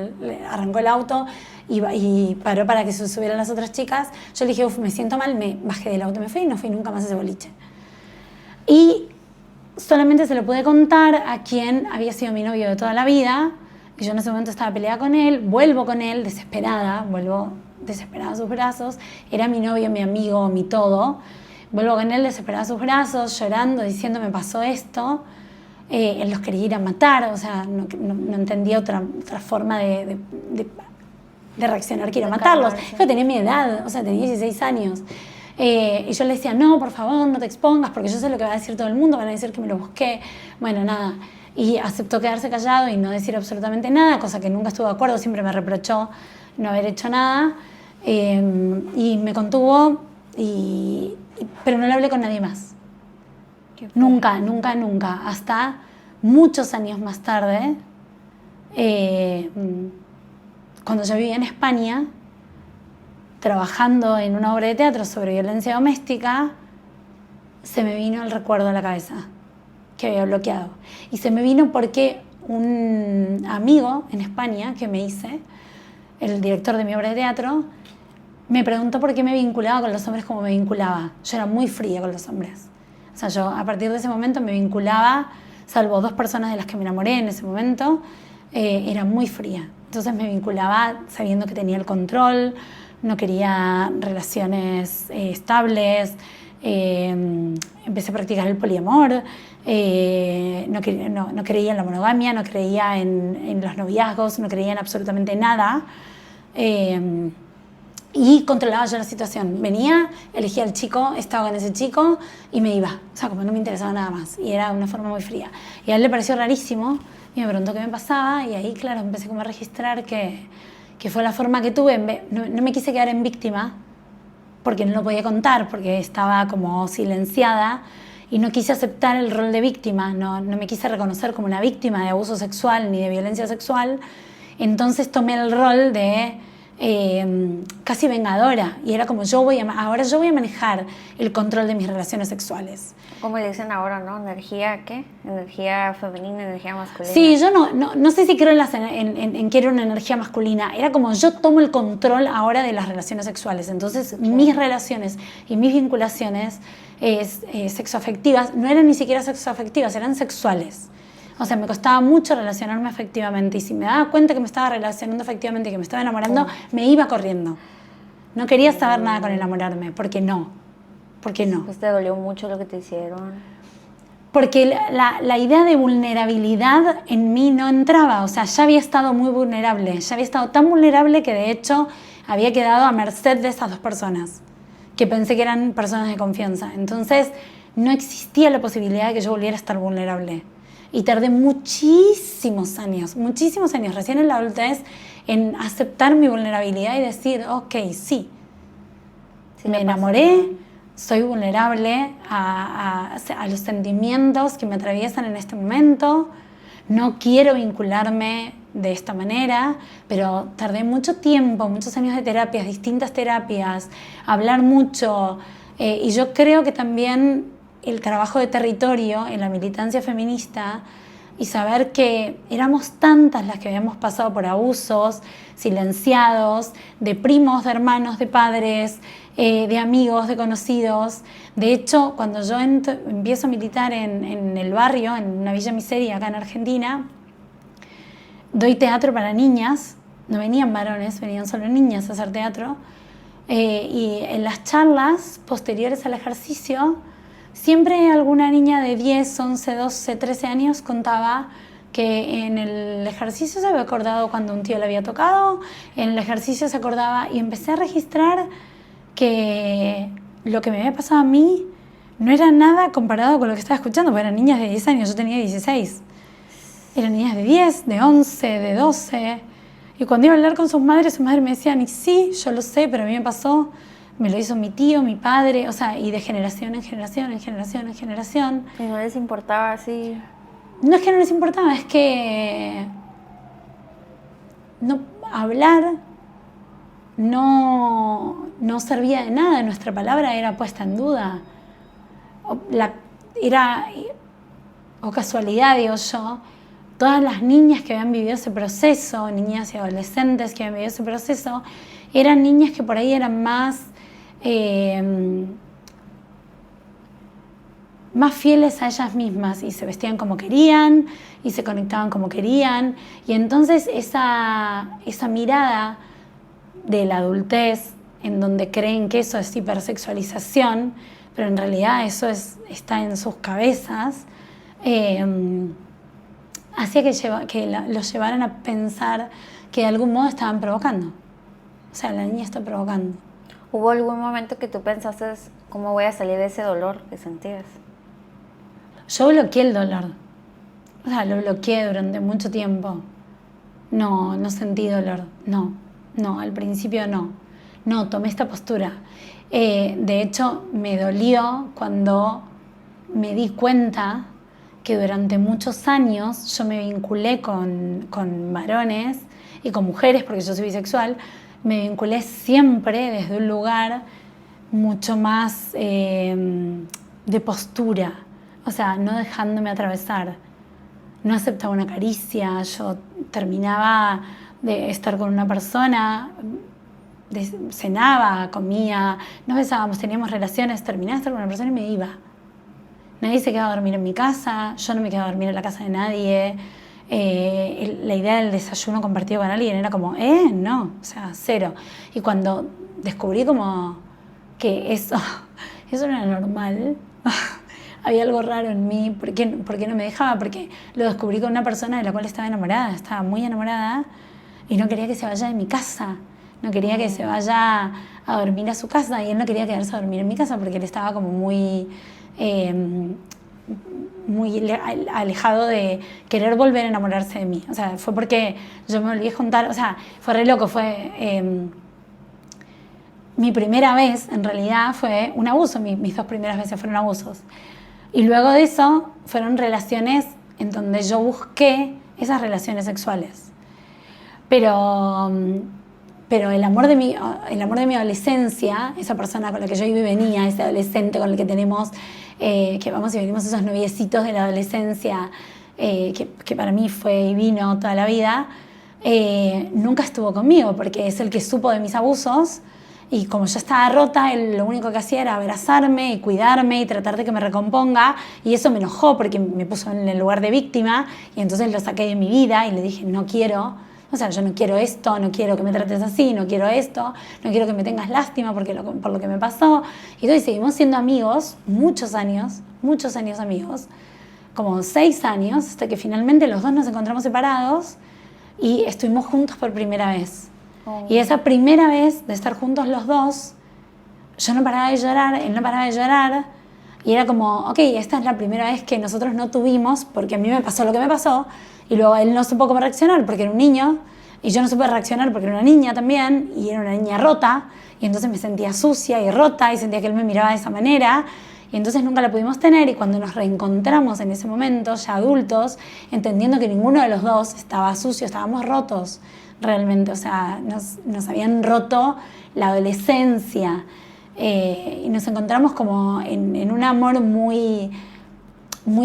arrancó el auto y paró para que se subieran las otras chicas. Yo le dije, uff, me siento mal, me bajé del auto, me fui y no fui nunca más a ese boliche. Y solamente se lo pude contar a quien había sido mi novio de toda la vida, y yo en ese momento estaba peleada con él, vuelvo con él desesperada, vuelvo desesperada a sus brazos, era mi novio, mi amigo, mi todo. Vuelvo con él desesperada a sus brazos, llorando, diciendo me pasó esto. Él los quería ir a matar, o sea, no entendía otra forma de reaccionar que ir a matarlos. Yo tenía mi edad, o sea, tenía 16 años. Y yo le decía, no, por favor, no te expongas, porque yo sé lo que va a decir todo el mundo, van a decir que me lo busqué. Bueno, nada. Y aceptó quedarse callado y no decir absolutamente nada, cosa que nunca estuvo de acuerdo, siempre me reprochó no haber hecho nada. Y me contuvo, pero no le hablé con nadie más. Nunca, nunca, nunca. Hasta muchos años más tarde, cuando yo vivía en España, trabajando en una obra de teatro sobre violencia doméstica, se me vino el recuerdo a la cabeza que había bloqueado. Y se me vino porque un amigo en España que me hice, el director de mi obra de teatro, me preguntó por qué me vinculaba con los hombres como me vinculaba. Yo era muy fría con los hombres. O sea, yo a partir de ese momento me vinculaba, salvo 2 personas de las que me enamoré en ese momento, era muy fría. Entonces me vinculaba sabiendo que tenía el control, no quería relaciones estables, empecé a practicar el poliamor, no creía en la monogamia, no creía en los noviazgos, no creía en absolutamente nada. Y controlaba yo la situación. Venía, elegía al chico, estaba con ese chico y me iba. O sea, como no me interesaba nada más. Y era una forma muy fría. Y a él le pareció rarísimo y me preguntó qué me pasaba. Y ahí, claro, empecé como a registrar que fue la forma que tuve. No me quise quedar en víctima porque no lo podía contar, porque estaba como silenciada. Y no quise aceptar el rol de víctima. No me quise reconocer como una víctima de abuso sexual ni de violencia sexual. Entonces tomé el rol de casi vengadora, y era como ahora yo voy a manejar el control de mis relaciones sexuales. Como le dicen ahora, ¿no? ¿Energía qué? Energía femenina, energía masculina. Sí, yo no sé si creo en que era una energía masculina. Era como yo tomo el control ahora de las relaciones sexuales. Entonces mis relaciones y mis vinculaciones sexoafectivas no eran ni siquiera sexoafectivas, eran sexuales. O sea, me costaba mucho relacionarme afectivamente, y si me daba cuenta que me estaba relacionando afectivamente y que me estaba enamorando, me iba corriendo. No quería saber nada con enamorarme, porque no. Pues te dolió mucho lo que te hicieron. Porque la idea de vulnerabilidad en mí no entraba. O sea, ya había estado muy vulnerable, ya había estado tan vulnerable que de hecho había quedado a merced de esas 2 personas, que pensé que eran personas de confianza. Entonces no existía la posibilidad de que yo volviera a estar vulnerable. Y tardé muchísimos años, recién en la adultez, en aceptar mi vulnerabilidad y decir, ok, sí me enamoré, soy vulnerable a los sentimientos que me atraviesan en este momento, no quiero vincularme de esta manera, pero tardé mucho tiempo, muchos años de terapias, distintas terapias, hablar mucho, y yo creo que también el trabajo de territorio en la militancia feminista y saber que éramos tantas las que habíamos pasado por abusos silenciados, de primos, de hermanos, de padres, de amigos, de conocidos. De hecho, cuando yo empiezo a militar en el barrio, en una villa miseria acá en Argentina, doy teatro para niñas, no venían varones, venían solo niñas a hacer teatro, y en las charlas posteriores al ejercicio, siempre alguna niña de 10, 11, 12, 13 años contaba que en el ejercicio se había acordado cuando un tío le había tocado, en el ejercicio se acordaba, y empecé a registrar que lo que me había pasado a mí no era nada comparado con lo que estaba escuchando, porque eran niñas de 10 años, yo tenía 16. Eran niñas de 10, de 11, de 12. Y cuando iba a hablar con sus madres me decían, y sí, yo lo sé, pero a mí me pasó. Me lo hizo mi tío, mi padre, o sea, y de generación en generación, en generación en generación. ¿Y no les importaba así? No es que no les importaba, es que no hablar no servía de nada, nuestra palabra era puesta en duda. O casualidad, digo yo, todas las niñas que habían vivido ese proceso, niñas y adolescentes que habían vivido ese proceso, eran niñas que por ahí eran más fieles a ellas mismas y se vestían como querían y se conectaban como querían, y entonces esa mirada de la adultez en donde creen que eso es hipersexualización, pero en realidad eso está en sus cabezas, hacía que los llevaran a pensar que de algún modo estaban provocando. O sea, la niña está provocando. ¿Hubo algún momento que tú pensaste cómo voy a salir de ese dolor que sentías? Yo bloqueé el dolor. O sea, lo bloqueé durante mucho tiempo. No sentí dolor. No, al principio no. No, tomé esta postura. De hecho, me dolió cuando me di cuenta que durante muchos años yo me vinculé con varones y con mujeres, porque yo soy bisexual. Me vinculé siempre desde un lugar mucho más de postura, o sea, no dejándome atravesar. no aceptaba una caricia. Yo terminaba de estar con una persona, cenaba, comía, nos besábamos, teníamos relaciones, terminaba de estar con una persona y me iba. Nadie se quedaba a dormir en mi casa, yo no me quedaba a dormir en la casa de nadie. La idea del desayuno compartido con alguien era como, no, o sea, cero. Y cuando descubrí como que eso no era normal, había algo raro en mí. ¿Por qué no me dejaba? Porque lo descubrí con una persona de la cual estaba enamorada, estaba muy enamorada y no quería que se vaya de mi casa, no quería que se vaya a dormir a su casa y él no quería quedarse a dormir en mi casa porque él estaba como muy alejado de querer volver a enamorarse de mí. O sea, fue porque yo me volví a juntar, o sea, fue re loco, mi primera vez en realidad fue un abuso, mis 2 primeras veces fueron abusos. Y luego de eso fueron relaciones en donde yo busqué esas relaciones sexuales. Pero el amor de mi adolescencia, esa persona con la que yo iba y venía, ese adolescente con el que tenemos, que vamos y venimos esos noviecitos de la adolescencia, que para mí fue y vino toda la vida, nunca estuvo conmigo porque es el que supo de mis abusos. Y como yo estaba rota, él lo único que hacía era abrazarme y cuidarme y tratar de que me recomponga. Y eso me enojó porque me puso en el lugar de víctima. Y entonces lo saqué de mi vida y le dije, no quiero. O sea, yo no quiero esto, no quiero que me trates así, no quiero esto, no quiero que me tengas lástima por lo que me pasó. Y entonces seguimos siendo amigos, muchos años amigos, como 6 años, hasta que finalmente los 2 nos encontramos separados y estuvimos juntos por primera vez. Y esa primera vez de estar juntos los 2, yo no paraba de llorar, él no paraba de llorar, y era como, ok, esta es la primera vez que nosotros no tuvimos, porque a mí me pasó lo que me pasó, y luego él no supo cómo reaccionar porque era un niño, y yo no supe reaccionar porque era una niña también, y era una niña rota, y entonces me sentía sucia y rota, y sentía que él me miraba de esa manera, y entonces nunca la pudimos tener. Y cuando nos reencontramos en ese momento, ya adultos, entendiendo que ninguno de los 2 estaba sucio, estábamos rotos realmente, o sea, nos habían roto la adolescencia, y nos encontramos como en un amor muy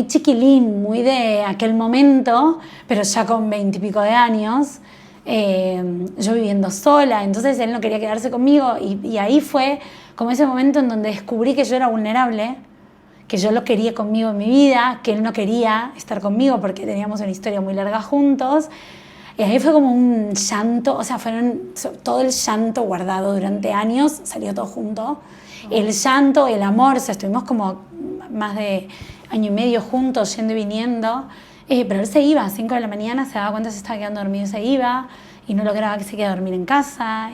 chiquilín, muy de aquel momento, pero ya con 20 y pico de años, yo viviendo sola. Entonces él no quería quedarse conmigo y ahí fue como ese momento en donde descubrí que yo era vulnerable, que yo lo quería conmigo en mi vida, que él no quería estar conmigo porque teníamos una historia muy larga juntos. Y ahí fue como un llanto, o sea, fueron todo el llanto guardado durante años, salió todo junto. El llanto, el amor, o sea, estuvimos como más de 1 año y medio juntos, yendo y viniendo. Pero él se iba a 5 de la mañana, se daba cuenta que se estaba quedando dormido y se iba, y no lograba que se quede a dormir en casa.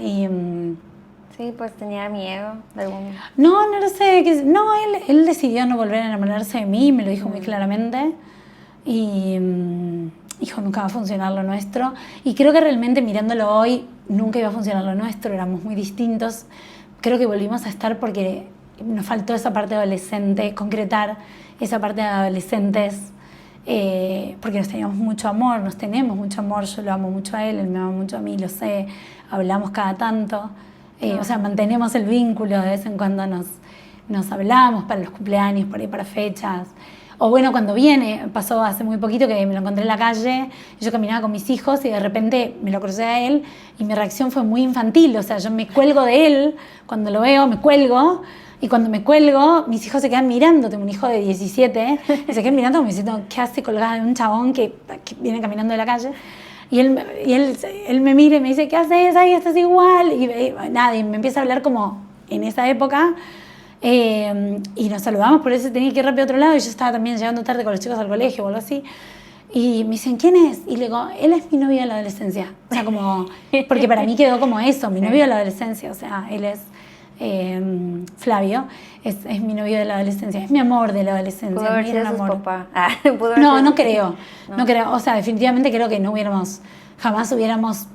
Sí, pues tenía miedo de algún... No lo sé. No, él decidió no volver a enamorarse de mí, me lo dijo muy claramente. Y dijo, nunca va a funcionar lo nuestro. Y creo que realmente mirándolo hoy, nunca iba a funcionar lo nuestro, éramos muy distintos. Creo que volvimos a estar porque nos faltó esa parte adolescente, concretar esa parte de adolescentes, porque nos tenemos mucho amor, yo lo amo mucho a él me ama mucho a mí, lo sé, hablamos cada tanto. O sea, mantenemos el vínculo, de vez en cuando nos hablamos para los cumpleaños, por ahí para fechas. O bueno, cuando viene, pasó hace muy poquito que me lo encontré en la calle, yo caminaba con mis hijos y de repente me lo crucé a él y mi reacción fue muy infantil, o sea, yo me cuelgo de él, cuando lo veo me cuelgo, y cuando me cuelgo, mis hijos se quedan mirando, tengo un hijo de 17, y se quedan mirando como diciendo, ¿qué hace colgada de un chabón que viene caminando de la calle? Y él me mira y me dice, ¿qué haces? Ay, estás igual. Y me empieza a hablar como en esa época. Y nos saludamos, por eso tenía que ir rápido a otro lado y yo estaba también llegando tarde con los chicos al colegio o algo así. Y me dicen, ¿quién es? Y le digo, él es mi novio de la adolescencia. O sea, como, porque para mí quedó como eso, mi novio de la adolescencia. O sea, él es Flavio, es mi novio de la adolescencia, es mi amor de la adolescencia. Pudo haber sido su papá. No creo. O sea, definitivamente creo que jamás hubiéramos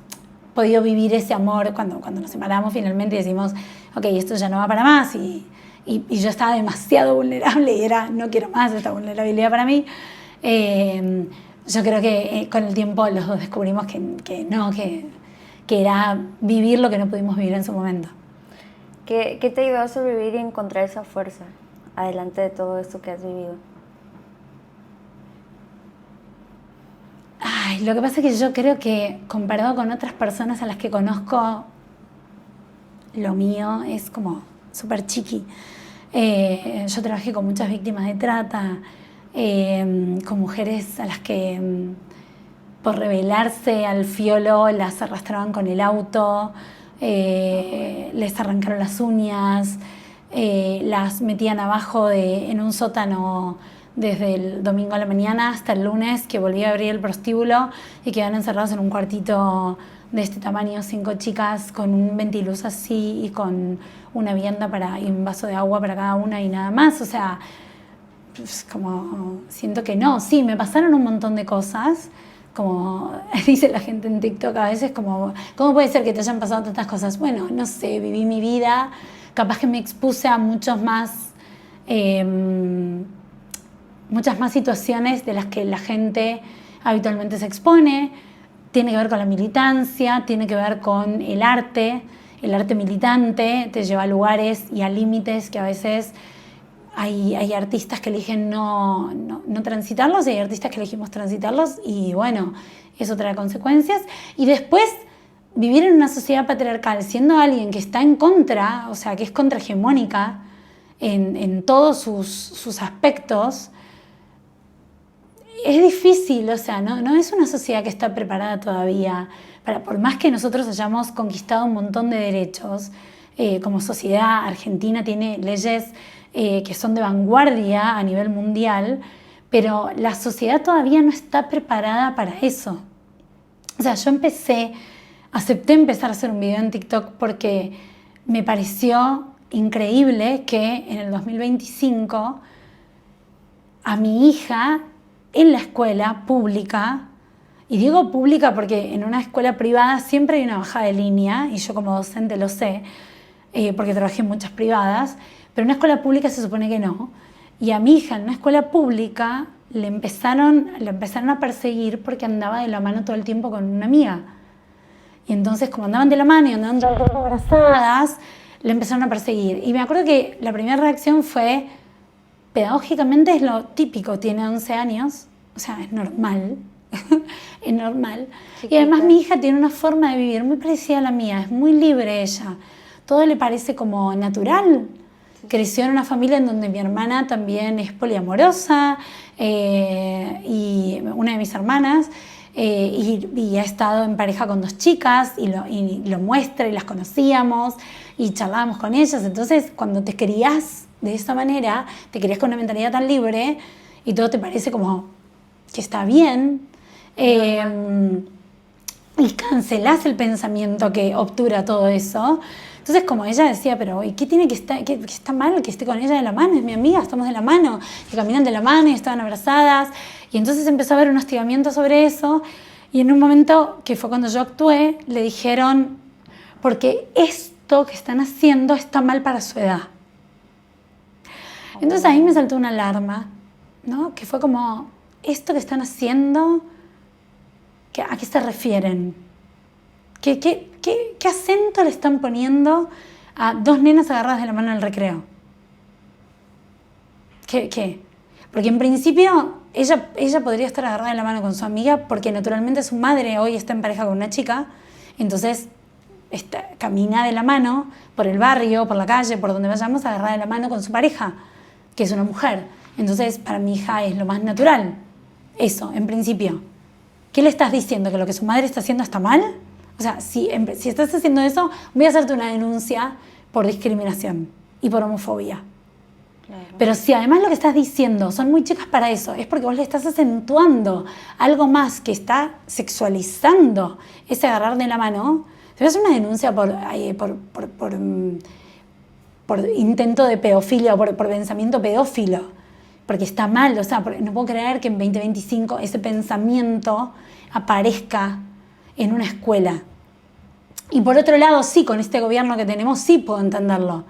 podido vivir ese amor cuando nos separamos finalmente y decimos, ok, esto ya no va para más. Y yo estaba demasiado vulnerable y no quiero más esta vulnerabilidad para mí. Yo creo que con el tiempo los dos descubrimos que era vivir lo que no pudimos vivir en su momento. ¿Qué te ayudó a sobrevivir y encontrar esa fuerza adelante de todo esto que has vivido? Ay, lo que pasa es que yo creo que comparado con otras personas a las que conozco, lo mío es como súper chiqui. Yo trabajé con muchas víctimas de trata, con mujeres a las que por rebelarse al fiolo las arrastraban con el auto, les arrancaron las uñas, las metían abajo en un sótano desde el domingo a la mañana hasta el lunes que volvía a abrir el prostíbulo y quedaban encerrados en un cuartito de este tamaño, 5 chicas con un ventiluz así y con una vianda y un vaso de agua para cada una y nada más. O sea, pues como siento que no. Sí, me pasaron un montón de cosas, como dice la gente en TikTok a veces, como, ¿cómo puede ser que te hayan pasado tantas cosas? Bueno, no sé, viví mi vida, capaz que me expuse a muchas más situaciones de las que la gente habitualmente se expone. Tiene que ver con la militancia, tiene que ver con el arte militante te lleva a lugares y a límites que a veces hay artistas que eligen no transitarlos y hay artistas que elegimos transitarlos y bueno, eso trae consecuencias. Y después vivir en una sociedad patriarcal siendo alguien que está en contra, o sea, que es contrahegemónica en todos sus aspectos, es difícil, o sea, no es una sociedad que está preparada todavía por más que nosotros hayamos conquistado un montón de derechos, como sociedad. Argentina tiene leyes que son de vanguardia a nivel mundial, pero la sociedad todavía no está preparada para eso. O sea, yo acepté empezar a hacer un video en TikTok porque me pareció increíble que en el 2025 a mi hija en la escuela pública, y digo pública porque en una escuela privada siempre hay una bajada de línea, y yo como docente lo sé, porque trabajé en muchas privadas, pero en una escuela pública se supone que no. Y a mi hija en una escuela pública le empezaron a perseguir porque andaba de la mano todo el tiempo con una amiga. Y entonces, como andaban de la mano y andaban todo el tiempo abrazadas, le empezaron a perseguir. Y me acuerdo que la primera reacción fue, pedagógicamente es lo típico, tiene 11 años, o sea, es normal, es normal. Chiquita. Y además mi hija tiene una forma de vivir muy parecida a la mía, es muy libre ella, todo le parece como natural. Creció en una familia en donde mi hermana también es poliamorosa, y una de mis hermanas, y ha estado en pareja con 2 chicas y lo muestra y las conocíamos y charlábamos con ellas. Entonces, cuando te querías de esa manera, te querías con una mentalidad tan libre y todo te parece como que está bien, y cancelás el pensamiento que obtura todo eso. Entonces, como ella decía, pero ¿y qué tiene que está mal que esté con ella de la mano? Es mi amiga, estamos de la mano, y caminan de la mano y estaban abrazadas. Y entonces empezó a haber un hostigamiento sobre eso, y en un momento, que fue cuando yo actué, le dijeron, porque esto que están haciendo está mal para su edad. Entonces ahí me saltó una alarma, ¿no? Que fue como, esto que están haciendo, ¿a qué se refieren? ¿Qué acento le están poniendo a 2 nenas agarradas de la mano en el recreo? ¿Qué? Porque en principio ella podría estar agarrada de la mano con su amiga porque naturalmente su madre hoy está en pareja con una chica, entonces camina de la mano por el barrio, por la calle, por donde vayamos, agarrada de la mano con su pareja, que es una mujer. Entonces para mi hija es lo más natural, eso, en principio. ¿Qué le estás diciendo? ¿Que lo que su madre está haciendo está mal? O sea, si estás haciendo eso, voy a hacerte una denuncia por discriminación y por homofobia. Claro. Pero si además lo que estás diciendo son muy chicas para eso, es porque vos le estás acentuando algo más que está sexualizando ese agarrar de la mano, te vas a hacer una denuncia por intento de pedofilia o por pensamiento pedófilo, porque está mal. O sea, no puedo creer que en 2025 ese pensamiento aparezca en una escuela. Y por otro lado, sí, con este gobierno que tenemos, sí puedo entenderlo.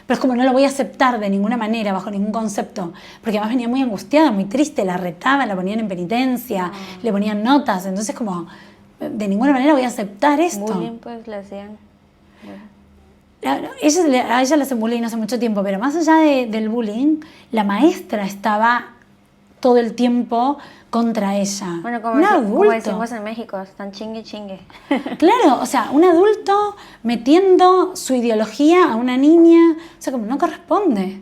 Pero es como no lo voy a aceptar de ninguna manera, bajo ningún concepto. Porque además venía muy angustiada, muy triste, la retaban, la ponían en penitencia, le ponían notas. Entonces como, de ninguna manera voy a aceptar esto. Bullying, pues, le hacían. A ella le hacen bullying hace mucho tiempo, pero más allá del bullying, la maestra estaba todo el tiempo contra ella. Bueno, Un adulto. como decimos en México, están chingue chingue. Claro, o sea, un adulto metiendo su ideología a una niña, o sea, como no corresponde,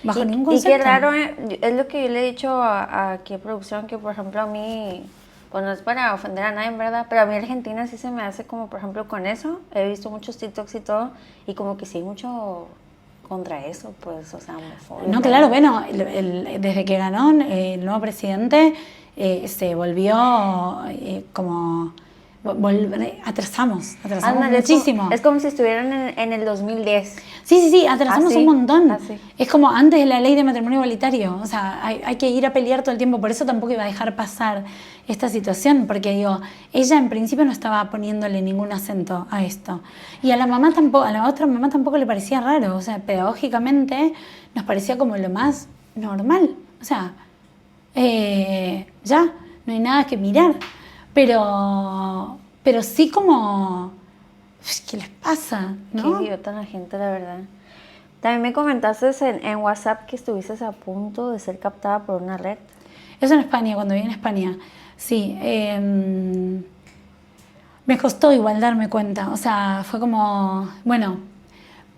bajo ningún concepto. Y qué raro, es lo que yo le he dicho a aquí a producción, que por ejemplo a mí, pues no es para ofender a nadie, en verdad, pero a mí Argentina sí se me hace como, por ejemplo, con eso, he visto muchos TikToks y todo, y como que sí hay mucho contra eso, pues, o sea, homofobia. No, claro, bueno, desde que ganó el nuevo presidente, se volvió como... atrasamos Ándale, muchísimo. Es como si estuvieran en el 2010. Sí, atrasamos un montón. Así. Es como antes de la ley de matrimonio igualitario, o sea, hay que ir a pelear todo el tiempo, por eso tampoco iba a dejar pasar esta situación, porque digo, ella en principio no estaba poniéndole ningún acento a esto. Y a la mamá tampoco, a la otra mamá tampoco le parecía raro, o sea, pedagógicamente nos parecía como lo más normal, o sea, ya, no hay nada que mirar. Pero sí como, ¿qué les pasa? ¿No? Qué idiota la gente, la verdad. También me comentaste en WhatsApp que estuviste a punto de ser captada por una red. Eso en España, cuando viví en España. Sí. Me costó igual darme cuenta. O sea, fue como, bueno,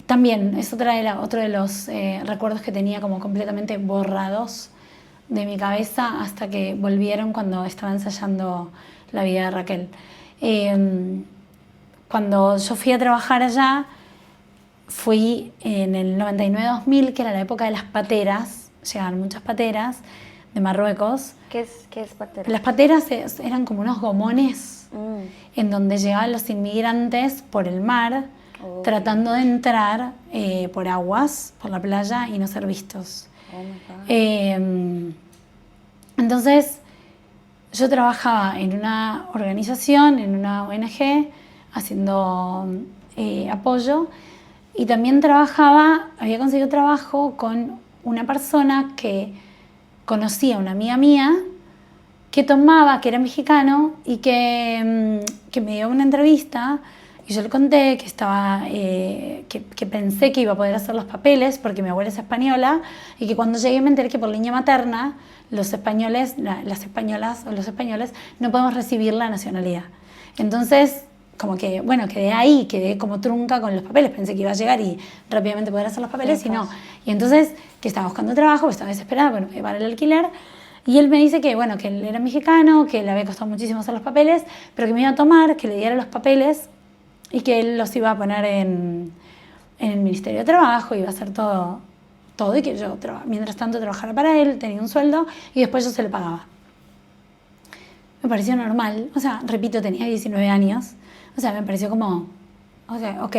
también es otro de los recuerdos que tenía como completamente borrados de mi cabeza hasta que volvieron cuando estaba ensayando La vida de Raquel. Cuando yo fui a trabajar allá, fui en el 99-2000, que era la época de las pateras, llegaban muchas pateras de Marruecos. ¿Qué es patera? Las pateras eran como unos gomones en donde llegaban los inmigrantes por el mar, tratando de entrar por aguas, por la playa y no ser vistos. Entonces, yo trabajaba en una organización, en una ONG, haciendo apoyo, y también había conseguido trabajo con una persona que conocía, una amiga mía, que era mexicano y que me dio una entrevista, y yo le conté que que pensé que iba a poder hacer los papeles porque mi abuela es española, y que cuando llegué me enteré que por línea materna los españoles, las españolas o los españoles no podemos recibir la nacionalidad. Entonces, como que, bueno, quedé como trunca con los papeles, pensé que iba a llegar y rápidamente poder hacer los papeles, y no. Y entonces, que estaba buscando trabajo, estaba desesperada, bueno, para el alquiler, y él me dice que, bueno, que él era mexicano, que le había costado muchísimo hacer los papeles, pero que me iba a tomar, que le diera los papeles y que él los iba a poner en el Ministerio de Trabajo, iba a hacer todo, y que yo, mientras tanto, trabajara para él, tenía un sueldo y después yo se lo pagaba. Me pareció normal, o sea, repito, tenía 19 años, o sea, me pareció como, o sea, ok,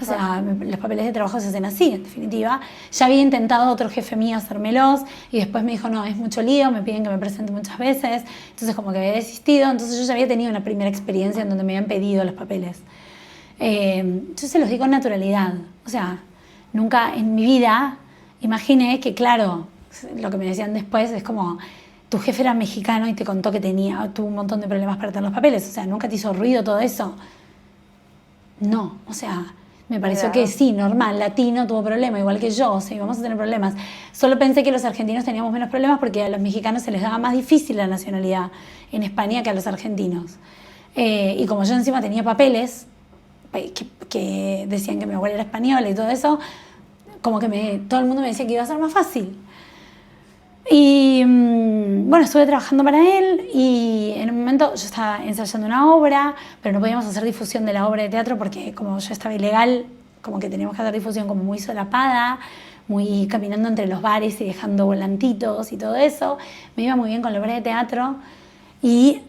o sea, los papeles de trabajo se hacen así, en definitiva. Ya había intentado otro jefe mío hacérmelos y después me dijo, no, es mucho lío, me piden que me presente muchas veces, entonces como que había desistido, entonces yo ya había tenido una primera experiencia en donde me habían pedido los papeles. Yo se los di con naturalidad, o sea, nunca en mi vida imaginé que, claro, lo que me decían después es como, tu jefe era mexicano y te contó que tuvo un montón de problemas para tener los papeles, o sea, ¿nunca te hizo ruido todo eso? No, o sea, me pareció que sí, normal, latino tuvo problemas, igual que yo, o sea, íbamos a tener problemas. Solo pensé que los argentinos teníamos menos problemas porque a los mexicanos se les daba más difícil la nacionalidad en España que a los argentinos. Y como yo encima tenía papeles que decían que mi abuela era española y todo eso, como que todo el mundo me decía que iba a ser más fácil. Y bueno, estuve trabajando para él y en un momento yo estaba ensayando una obra, pero no podíamos hacer difusión de la obra de teatro porque como yo estaba ilegal, como que teníamos que hacer difusión como muy solapada, muy caminando entre los bares y dejando volantitos y todo eso. Me iba muy bien con la obra de teatro y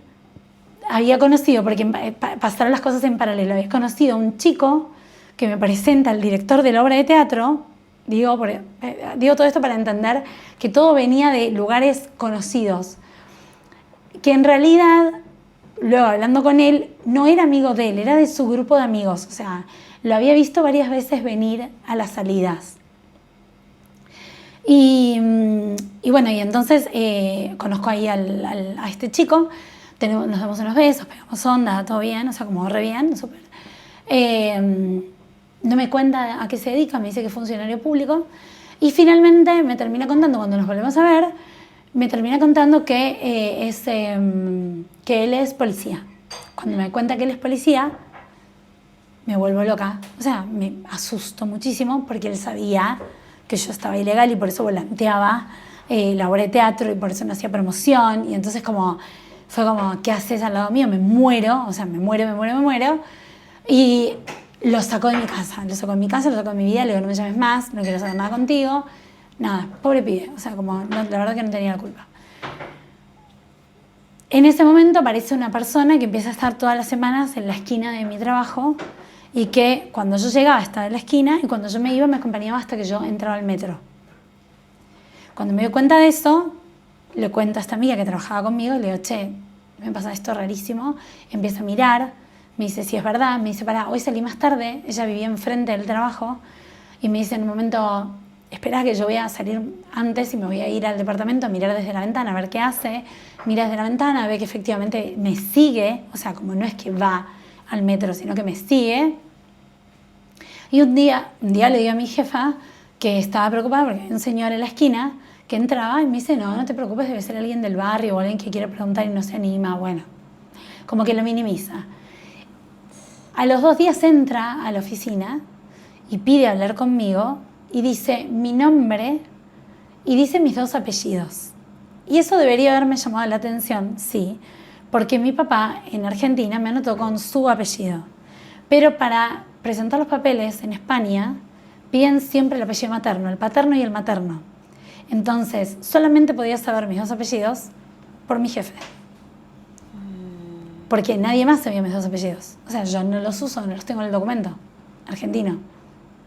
había conocido, porque pasaron las cosas en paralelo, había conocido a un chico que me presenta al director de la obra de teatro. Digo todo esto para entender que todo venía de lugares conocidos, que en realidad, luego hablando con él, no era amigo de él, era de su grupo de amigos, o sea, lo había visto varias veces venir a las salidas. Y bueno, y entonces conozco ahí a este chico, nos damos unos besos, pegamos onda, todo bien, o sea, como re bien, súper. No me cuenta a qué se dedica, me dice que es funcionario público, y finalmente me termina contando cuando nos volvemos a ver, Me termina contando que él es policía. Cuando me cuenta que él es policía, me vuelvo loca. O sea, me asusto muchísimo porque él sabía que yo estaba ilegal y por eso volanteaba la obra de teatro y por eso no hacía promoción. Y entonces fue como, ¿qué haces al lado mío? Me muero, o sea, me muero. Y lo sacó de mi casa, lo sacó de mi vida. Le digo, no me llames más, no quiero saber nada contigo. Nada, pobre pibe, o sea, como la verdad que no tenía la culpa. En ese momento aparece una persona que empieza a estar todas las semanas en la esquina de mi trabajo y que cuando yo llegaba estaba en la esquina y cuando yo me iba me acompañaba hasta que yo entraba al metro. Cuando me doy cuenta de eso, le cuento a esta amiga que trabajaba conmigo y le digo, che, me pasa esto rarísimo. Empieza a mirar, me dice, sí, es verdad. Me dice, pará, hoy salí más tarde, ella vivía enfrente del trabajo y me dice en un momento, espera que yo voy a salir antes y me voy a ir al departamento a mirar desde la ventana, a ver qué hace. Mira desde la ventana, ve que efectivamente me sigue, o sea, como no es que va al metro, sino que me sigue. Y un día le digo a mi jefa que estaba preocupada porque había un señor en la esquina que entraba y me dice, no te preocupes, debe ser alguien del barrio o alguien que quiere preguntar y no se anima. Bueno, como que lo minimiza. A los 2 días entra a la oficina y pide hablar conmigo y dice mi nombre y dice mis 2 apellidos. Y eso debería haberme llamado la atención, sí, porque mi papá en Argentina me anotó con su apellido. Pero para presentar los papeles en España piden siempre el apellido materno, el paterno y el materno. Entonces, solamente podía saber mis 2 apellidos por mi jefe. Porque nadie más sabía mis 2 apellidos. O sea, yo no los uso, no los tengo en el documento argentino.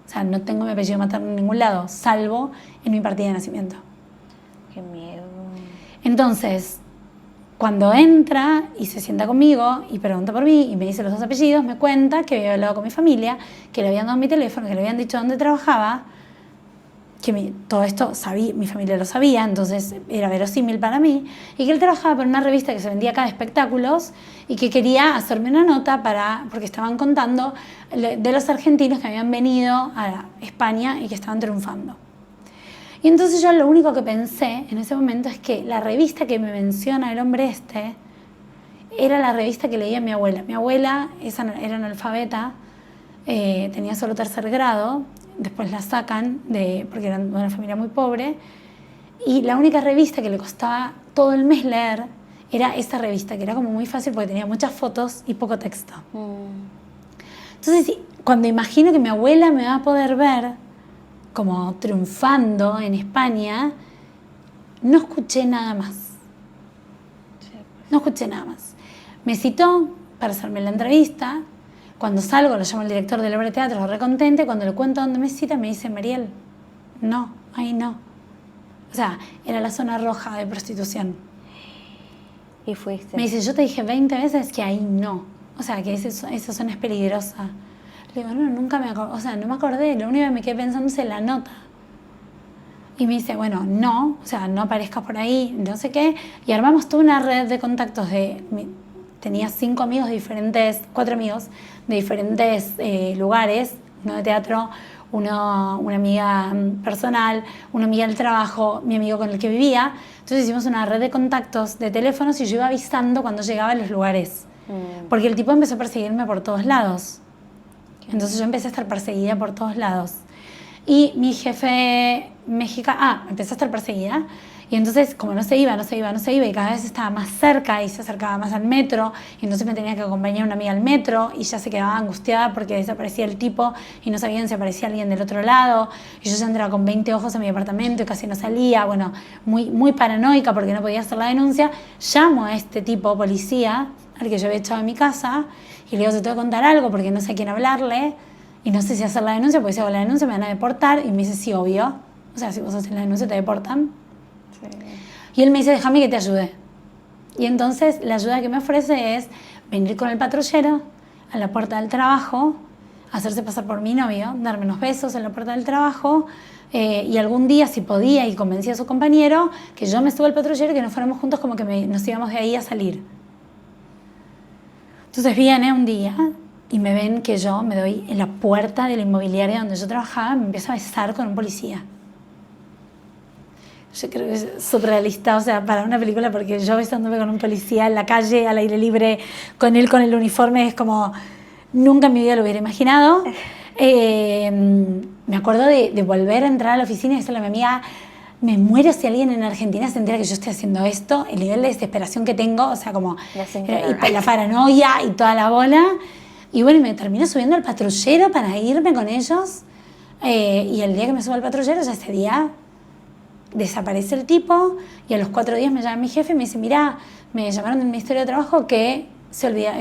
O sea, no tengo mi apellido materno en ningún lado, salvo en mi partida de nacimiento. Qué miedo. Entonces, cuando entra y se sienta conmigo y pregunta por mí y me dice los 2 apellidos, me cuenta que había hablado con mi familia, que le habían dado mi teléfono, que le habían dicho dónde trabajaba, que todo esto mi familia lo sabía, entonces era verosímil para mí, y que él trabajaba para una revista que se vendía acá de espectáculos y que quería hacerme una nota porque estaban contando de los argentinos que habían venido a España y que estaban triunfando. Y entonces yo lo único que pensé en ese momento es que la revista que me menciona el hombre era la revista que leía mi abuela. Mi abuela era analfabeta, tenía solo 3er grado, después la sacan porque eran de una familia muy pobre, y la única revista que le costaba todo el mes leer era esa revista, que era como muy fácil porque tenía muchas fotos y poco texto. Entonces, cuando imagino que mi abuela me va a poder ver como triunfando en España, no escuché nada más. No escuché nada más. Me citó para hacerme la entrevista. Cuando salgo, lo llamo al director de la obra de teatro, lo recontente. Cuando le cuento dónde me cita, me dice, Mariel, no, ahí no. O sea, era la zona roja de prostitución. ¿Y fuiste? Me dice, yo te dije 20 veces que ahí no. O sea, que esa zona es peligrosa. Le digo, no, nunca me acordé, o sea, no me acordé, lo único que me quedé pensando es en la nota. Y me dice, bueno, no, o sea, no aparezcas por ahí, no sé qué. Y armamos toda una red de contactos tenía 5 amigos diferentes, 4 amigos de diferentes lugares, uno de teatro, una amiga personal, una amiga del trabajo, mi amigo con el que vivía. Entonces hicimos una red de contactos de teléfonos y yo iba avisando cuando llegaba a los lugares. Porque el tipo empezó a perseguirme por todos lados. Entonces yo empecé a estar perseguida por todos lados. Y mi jefe mexicano, empecé a estar perseguida. Y entonces, como no se iba, y cada vez estaba más cerca y se acercaba más al metro, y entonces me tenía que acompañar una amiga al metro, y ya se quedaba angustiada porque desaparecía el tipo y no sabían si aparecía alguien del otro lado, y yo ya entraba con 20 ojos a mi apartamento y casi no salía, bueno, muy, muy paranoica porque no podía hacer la denuncia. Llamo a este tipo, policía, al que yo había echado de mi casa, y le digo, te tengo que contar algo porque no sé a quién hablarle, y no sé si hacer la denuncia, porque si hago la denuncia me van a deportar, y me dice, sí, obvio, o sea, si vos haces la denuncia te deportan. Sí. Y él me dice, déjame que te ayude. Y entonces la ayuda que me ofrece es venir con el patrullero a la puerta del trabajo, hacerse pasar por mi novio, darme unos besos en la puerta del trabajo, y algún día, si podía y convencía a su compañero, que yo me suba al patrullero y que nos fuéramos juntos, como que nos íbamos de ahí a salir. Entonces viene un día y me ven que yo me doy en la puerta de la inmobiliaria donde yo trabajaba, me empiezo a besar con un policía. yo creo que es surrealista, o sea, para una película, porque yo besándome con un policía en la calle, al aire libre, con él con el uniforme, es como, nunca en mi vida lo hubiera imaginado. Me acuerdo de volver a entrar a la oficina y decirle a mi amiga, me muero si alguien en Argentina se entera que yo estoy haciendo esto, el nivel de desesperación que tengo, o sea, como y la paranoia y toda la bola. Y bueno, me terminé subiendo al patrullero para irme con ellos. Y el día que me subo al patrullero, ya ese día desaparece el tipo, y a los 4 días me llama mi jefe y me dice, mira, me llamaron del Ministerio de Trabajo que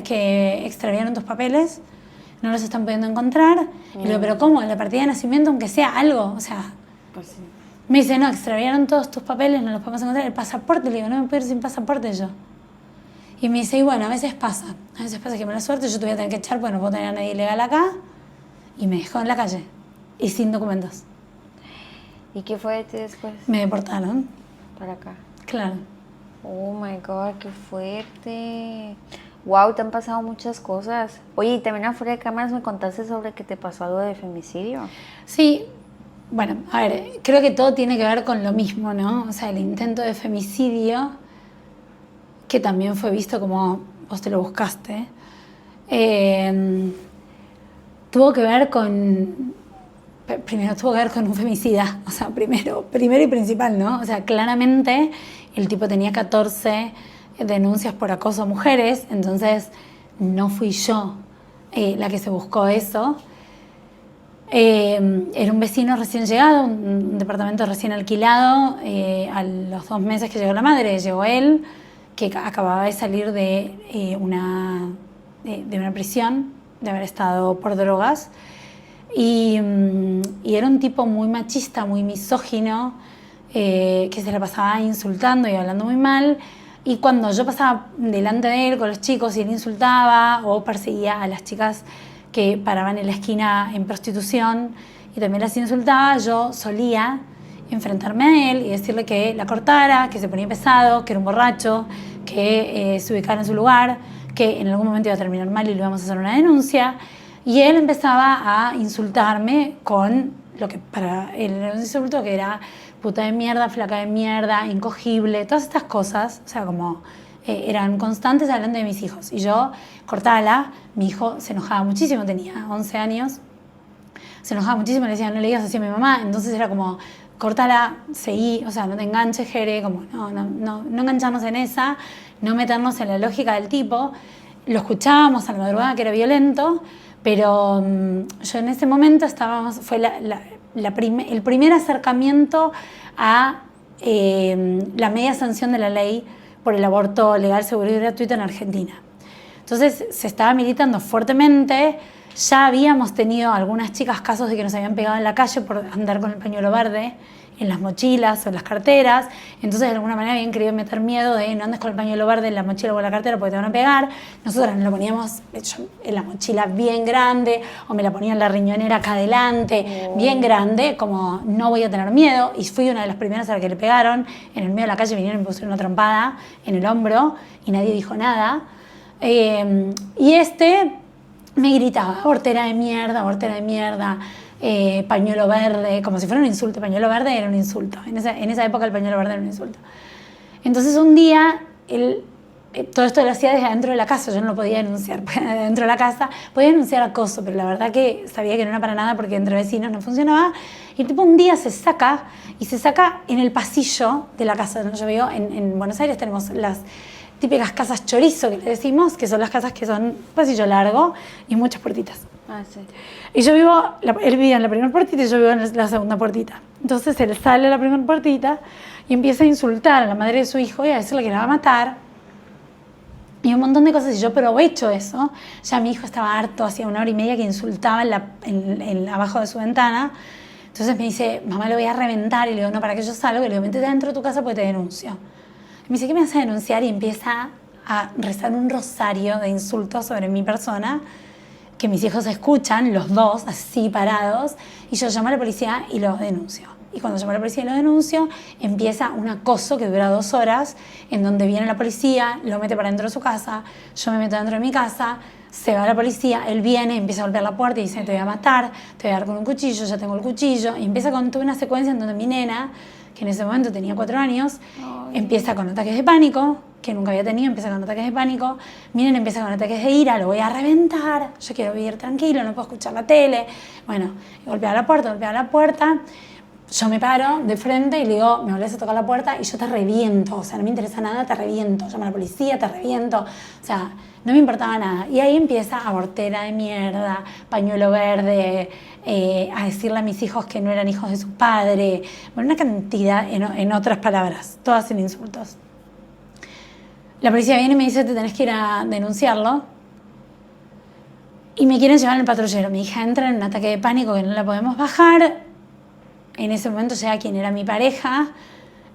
que extraviaron tus papeles, no los están pudiendo encontrar. Y le digo, pero ¿cómo? La partida de nacimiento, aunque sea algo, o sea... Pues sí. Me dice, no, extraviaron todos tus papeles, no los podemos encontrar. El pasaporte, le digo, no me puedo ir sin pasaporte yo. Y me dice, y bueno, a veces pasa que mala suerte, yo te voy a tener que echar porque no puedo tener a nadie ilegal acá. Y me dejó en la calle, y sin documentos. ¿Y qué fue de ti después? Me deportaron. Para acá. Claro. Oh my God, qué fuerte. Wow, te han pasado muchas cosas. Oye, y también afuera de cámaras me contaste sobre que te pasó algo de femicidio. Sí, bueno, a ver, creo que todo tiene que ver con lo mismo, ¿no? O sea, el intento de femicidio, que también fue visto como vos te lo buscaste, tuvo que ver con... Primero tuvo que ver con un femicida, o sea, primero y principal, ¿no? O sea, claramente el tipo tenía 14 denuncias por acoso a mujeres, entonces no fui yo la que se buscó eso. Era un vecino recién llegado, un departamento recién alquilado, a los 2 meses que llegó la madre, llegó él, que acababa de salir de una prisión, de haber estado por drogas. Y era un tipo muy machista, muy misógino, que se la pasaba insultando y hablando muy mal. Y cuando yo pasaba delante de él con los chicos y él insultaba o perseguía a las chicas que paraban en la esquina en prostitución y también las insultaba, yo solía enfrentarme a él y decirle que la cortara, que se ponía pesado, que era un borracho, que se ubicara en su lugar, que en algún momento iba a terminar mal y le íbamos a hacer una denuncia. Y él empezaba a insultarme con lo que para él era un insulto que era puta de mierda, flaca de mierda, incogible, todas estas cosas, o sea, como eran constantes hablando de mis hijos. Y yo, cortala, mi hijo se enojaba muchísimo, tenía 11 años, se enojaba muchísimo, le decía, no le digas así a mi mamá, entonces era como, cortala, seguí, o sea, no te enganches, Jere, como no engancharnos en esa, no meternos en la lógica del tipo. Lo escuchábamos a la madrugada, que era violento, pero yo en ese momento fue el primer acercamiento a la media sanción de la ley por el aborto legal, seguro y gratuito en Argentina. Entonces se estaba militando fuertemente, ya habíamos tenido algunas chicas casos de que nos habían pegado en la calle por andar con el pañuelo verde en las mochilas o en las carteras, entonces de alguna manera habían querido meter miedo de no andes con el pañuelo verde en la mochila o en la cartera porque te van a pegar. Nosotras nos lo poníamos en la mochila bien grande o me la ponía en la riñonera acá adelante, bien grande, como no voy a tener miedo, y fui una de las primeras a la que le pegaron. En el medio de la calle vinieron y me pusieron una trompada en el hombro y nadie dijo nada. Y me gritaba, abortera de mierda, pañuelo verde, como si fuera un insulto. Pañuelo verde era un insulto. En esa época el pañuelo verde era un insulto. Entonces un día, todo esto lo hacía desde adentro de la casa, yo no lo podía denunciar dentro de la casa, podía denunciar acoso, pero la verdad que sabía que no era para nada porque entre vecinos no funcionaba. Y el tipo un día se saca en el pasillo de la casa donde yo vivo. En Buenos Aires tenemos las típicas casas chorizo, que le decimos, que son las casas que son pasillo largo y muchas puertitas. Ah, sí. Y él vivía en la primera puertita y yo vivía en la segunda puertita. Entonces él sale a la primera puertita y empieza a insultar a la madre de su hijo y a decirle que la va a matar. Y un montón de cosas. Y yo aprovecho eso. Ya mi hijo estaba harto, hacía 1 hora y media que insultaba abajo de su ventana. Entonces me dice, mamá, lo voy a reventar. Y le digo, no, para que yo salga. Y le digo, métete dentro de tu casa porque te denuncio. Y me dice, ¿qué me vas a denunciar? Y empieza a rezar un rosario de insultos sobre mi persona, que mis hijos escuchan, los dos, así parados, y yo llamo a la policía y los denuncio. Y cuando llamo a la policía y los denuncio, empieza un acoso que dura 2 horas, en donde viene la policía, lo mete para dentro de su casa, yo me meto dentro de mi casa, se va la policía, él viene, empieza a golpear la puerta y dice, te voy a matar, te voy a dar con un cuchillo, ya tengo el cuchillo, y empieza con toda una secuencia en donde mi nena, que en ese momento tenía 4 años, empieza con ataques de pánico, que nunca había tenido, empieza con ataques de pánico. Miren, empieza con ataques de ira, lo voy a reventar, yo quiero vivir tranquilo, no puedo escuchar la tele. Bueno, golpeaba la puerta. Yo me paro de frente y le digo, me volvés a tocar la puerta y yo te reviento, o sea, no me interesa nada, te reviento, llamo a la policía, te reviento, o sea, no me importaba nada. Y ahí empieza abortera de mierda, pañuelo verde, a decirle a mis hijos que no eran hijos de su padre, bueno, una cantidad, en otras palabras, todas sin insultos. La policía viene y me dice, te tenés que ir a denunciarlo. Y me quieren llevar en el patrullero. Mi hija entra en un ataque de pánico que no la podemos bajar. En ese momento llega quien era mi pareja,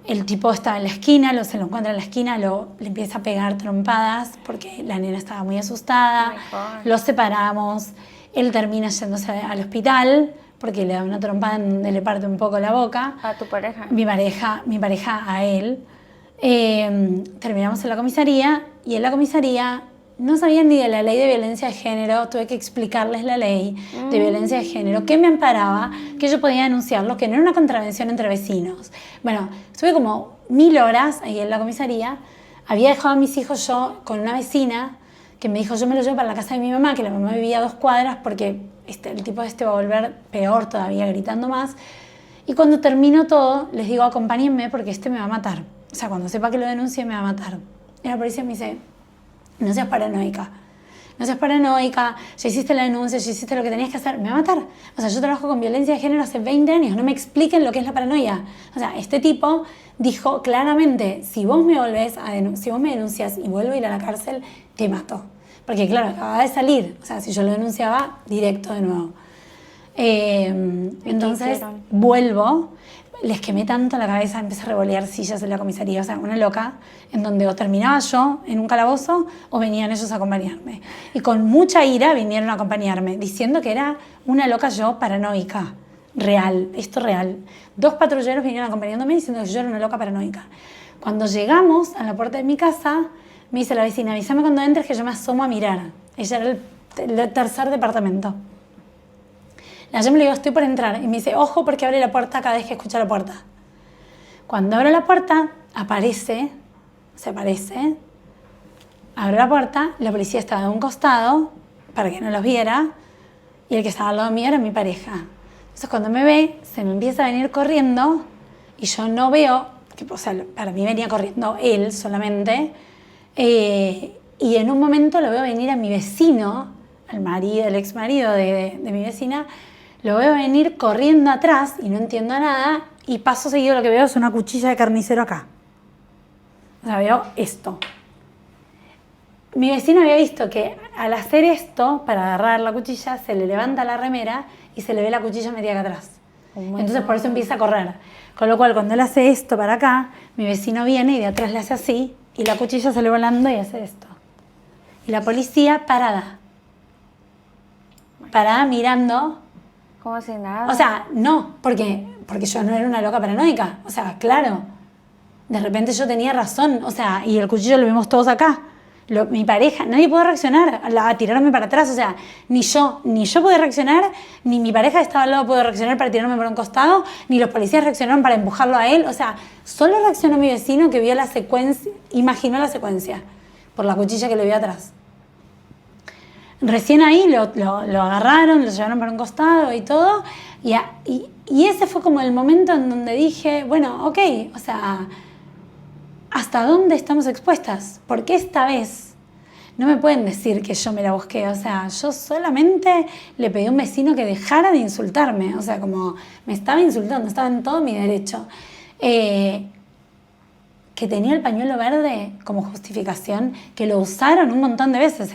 el tipo estaba en la esquina, se lo encuentra en la esquina, le empieza a pegar trompadas porque la nena estaba muy asustada, los separamos, él termina yéndose al hospital porque le da una trompada en donde le parte un poco la boca. ¿A tu pareja? Mi pareja a él. Terminamos en la comisaría y en la comisaría no sabían ni de la ley de violencia de género, tuve que explicarles la ley de violencia de género, que me amparaba, que yo podía denunciarlo, que no era una contravención entre vecinos. Bueno, estuve como 1000 horas ahí en la comisaría, había dejado a mis hijos yo con una vecina que me dijo, yo me lo llevo para la casa de mi mamá, que la mamá vivía a 2 cuadras, porque el tipo va a volver peor todavía, gritando más. Y cuando termino todo, les digo, acompáñenme porque me va a matar. O sea, cuando sepa que lo denuncie, me va a matar. Y la policía me dice, no seas paranoica, ya hiciste la denuncia, ya hiciste lo que tenías que hacer, me va a matar. O sea, yo trabajo con violencia de género hace 20 años, no me expliquen lo que es la paranoia. O sea, este tipo dijo claramente, si vos me denuncias y vuelvo a ir a la cárcel, te mato. Porque claro, acababa de salir, o sea, si yo lo denunciaba, directo de nuevo. Entonces, vuelvo, les quemé tanto la cabeza, empecé a revolear sillas en la comisaría, o sea, una loca, en donde o terminaba yo en un calabozo o venían ellos a acompañarme. Y con mucha ira vinieron a acompañarme, diciendo que era una loca yo paranoica, real, esto real. 2 patrulleros vinieron acompañándome diciendo que yo era una loca paranoica. Cuando llegamos a la puerta de mi casa, me dice la vecina, avísame cuando entres que yo me asomo a mirar. Ella era el 3er departamento. La llamo y le digo, estoy por entrar. Y me dice, ojo porque abre la puerta cada vez que escucha la puerta. Cuando abro la puerta, se aparece, abro la puerta, la policía estaba de un costado para que no los viera y el que estaba al lado mío era mi pareja. Entonces cuando me ve, se me empieza a venir corriendo y yo no veo, o sea, para mí venía corriendo él solamente, y en un momento lo veo venir a mi vecino, el ex marido de mi vecina, lo veo venir corriendo atrás y no entiendo nada y paso seguido lo que veo es una cuchilla de carnicero acá. O sea, veo esto. Mi vecino había visto que al hacer esto, para agarrar la cuchilla, se le levanta la remera y se le ve la cuchilla metida acá atrás. Entonces por eso empieza a correr. Con lo cual, cuando él hace esto para acá, mi vecino viene y de atrás le hace así y la cuchilla sale volando y hace esto. Y la policía parada mirando. Como si nada. O sea, no, porque yo no era una loca paranoica. O sea, claro, de repente yo tenía razón. O sea, y el cuchillo lo vimos todos acá. Mi pareja, nadie pudo reaccionar a tirarme para atrás. O sea, ni yo pude reaccionar, ni mi pareja que estaba al lado pudo reaccionar para tirarme por un costado, ni los policías reaccionaron para empujarlo a él. O sea, solo reaccionó mi vecino que vio la secuencia, imaginó la secuencia, por la cuchilla que le vio atrás. Recién ahí lo agarraron, lo llevaron para un costado y todo, y ese fue como el momento en donde dije, bueno, ok, o sea, ¿hasta dónde estamos expuestas? Porque esta vez no me pueden decir que yo me la busqué, o sea, yo solamente le pedí a un vecino que dejara de insultarme, o sea, como me estaba insultando, estaba en todo mi derecho. Que tenía el pañuelo verde como justificación, que lo usaron un montón de veces,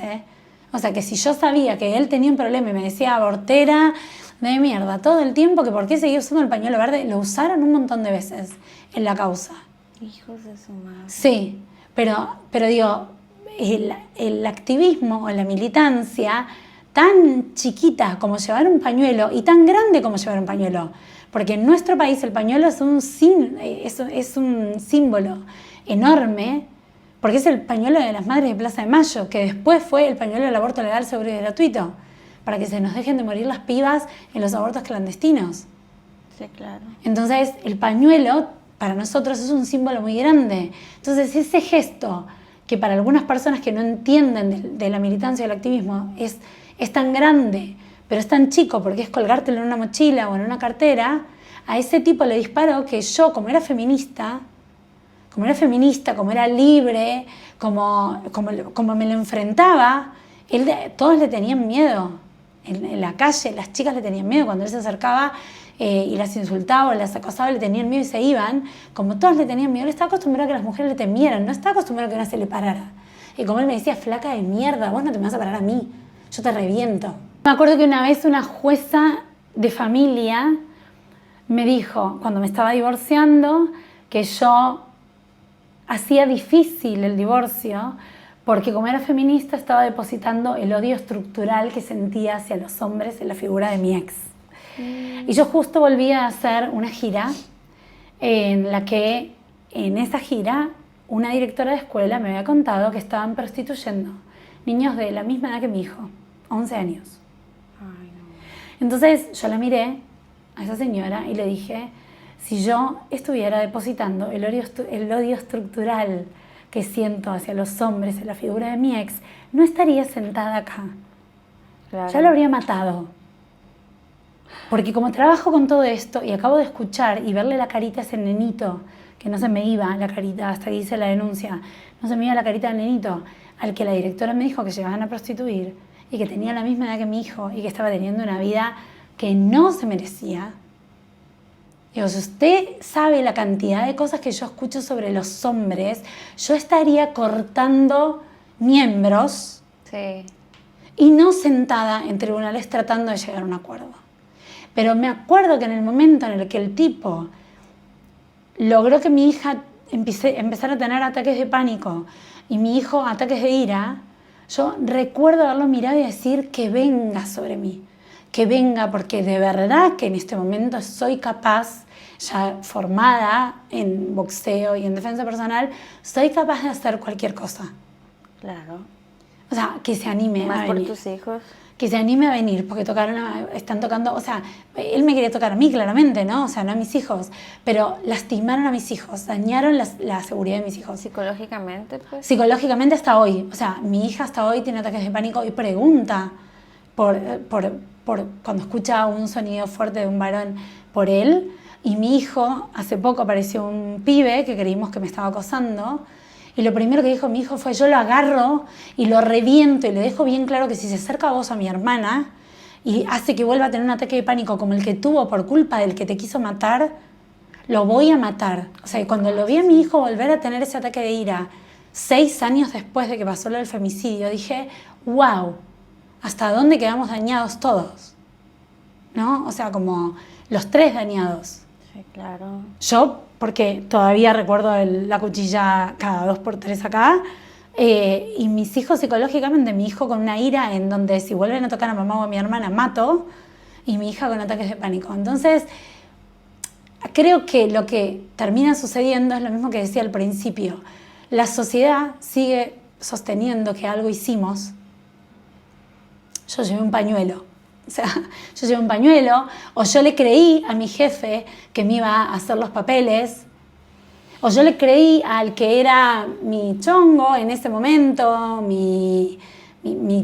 O sea, que si yo sabía que él tenía un problema y me decía abortera de mierda todo el tiempo, que por qué seguía usando el pañuelo verde, lo usaron un montón de veces en la causa. Hijos de su madre. Sí, pero digo, el activismo o la militancia tan chiquita como llevar un pañuelo y tan grande como llevar un pañuelo, porque en nuestro país el pañuelo es un símbolo enorme, porque es el pañuelo de las madres de Plaza de Mayo, que después fue el pañuelo del aborto legal, seguro y gratuito, para que se nos dejen de morir las pibas en los abortos clandestinos. Sí, claro. Entonces, el pañuelo para nosotros es un símbolo muy grande. Entonces ese gesto que para algunas personas que no entienden de la militancia y del activismo es tan grande, pero es tan chico porque es colgártelo en una mochila o en una cartera, a ese tipo le disparó que yo, como era feminista, como era libre, como me lo enfrentaba, todos le tenían miedo. En la calle las chicas le tenían miedo cuando él se acercaba y las insultaba o las acosaba, le tenían miedo y se iban. Como todos le tenían miedo, él estaba acostumbrado a que las mujeres le temieran, no estaba acostumbrado a que una se le parara. Y como él me decía, flaca de mierda, vos no te me vas a parar a mí, yo te reviento. Me acuerdo que una vez una jueza de familia me dijo, cuando me estaba divorciando, que yo hacía difícil el divorcio porque como era feminista estaba depositando el odio estructural que sentía hacia los hombres en la figura de mi ex. Y yo justo volví a hacer una gira en la que en esa gira una directora de escuela me había contado que estaban prostituyendo niños de la misma edad que mi hijo, 11 años. Ay, no. Entonces yo la miré a esa señora y le dije, si yo estuviera depositando el odio estructural que siento hacia los hombres en la figura de mi ex, no estaría sentada acá. Claro. Ya lo habría matado. Porque como trabajo con todo esto y acabo de escuchar y verle la carita a ese nenito, que no se me iba la carita hasta que hice la denuncia, no se me iba la carita del nenito, al que la directora me dijo que llevaban a prostituir y que tenía la misma edad que mi hijo y que estaba teniendo una vida que no se merecía. Digo, si usted sabe la cantidad de cosas que yo escucho sobre los hombres, yo estaría cortando miembros Sí. y no sentada en tribunales tratando de llegar a un acuerdo. Pero me acuerdo que en el momento en el que el tipo logró que mi hija empezara a tener ataques de pánico y mi hijo ataques de ira, yo recuerdo haberlo mirado y decir que venga sobre mí, que venga, porque de verdad que en este momento soy capaz, ya formada en boxeo y en defensa personal, soy capaz de hacer cualquier cosa. Claro. O sea, que se anime Más a por venir. tus hijos. Que se anime a venir, porque están tocando, o sea, él me quería tocar a mí claramente, ¿no? O sea, no a mis hijos, pero lastimaron a mis hijos, dañaron la seguridad de mis hijos. Psicológicamente, pues. Psicológicamente hasta hoy, o sea, mi hija hasta hoy tiene ataques de pánico y pregunta por cuando escucha un sonido fuerte de un varón por él, y mi hijo, hace poco apareció un pibe que creímos que me estaba acosando, y lo primero que dijo mi hijo fue, yo lo agarro y lo reviento y le dejo bien claro que si se acerca a vos, a mi hermana, y hace que vuelva a tener un ataque de pánico como el que tuvo por culpa del que te quiso matar, lo voy a matar. O sea, cuando lo vi a mi hijo volver a tener ese ataque de ira 6 años después de que pasó lo del femicidio, dije, wow, ¿hasta dónde quedamos dañados todos? ¿No? O sea, como los 3 dañados. Sí, claro. Yo, porque todavía recuerdo la cuchilla cada 2 por 3 acá, y mis hijos psicológicamente, mi hijo con una ira en donde si vuelven a tocar a mamá o a mi hermana mato, y mi hija con ataques de pánico. Entonces, creo que lo que termina sucediendo es lo mismo que decía al principio. La sociedad sigue sosteniendo que algo hicimos. Yo llevé un pañuelo. O sea, yo llevé un pañuelo, o yo le creí a mi jefe que me iba a hacer los papeles, o yo le creí al que era mi chongo en ese momento, mi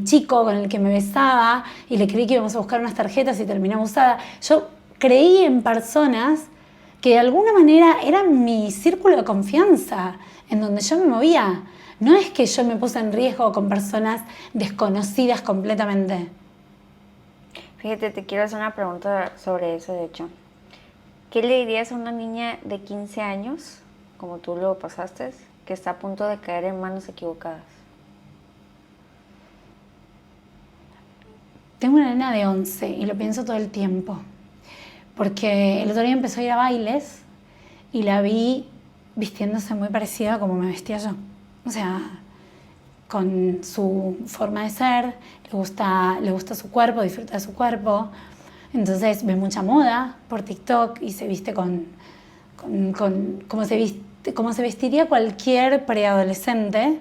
chico con el que me besaba, y le creí que íbamos a buscar unas tarjetas y terminamos usada. Yo creí en personas que de alguna manera eran mi círculo de confianza, en donde yo me movía. No es que yo me puse en riesgo con personas desconocidas completamente. Fíjate, te quiero hacer una pregunta sobre eso, de hecho. ¿Qué le dirías a una niña de 15 años, como tú lo pasaste, que está a punto de caer en manos equivocadas? Tengo una nena de 11 y lo pienso todo el tiempo, porque el otro día empezó a ir a bailes y la vi vistiéndose muy parecida a como me vestía yo. O sea, con su forma de ser, le gusta su cuerpo, disfruta de su cuerpo. Entonces ve mucha moda por TikTok y se viste como se vestiría cualquier preadolescente,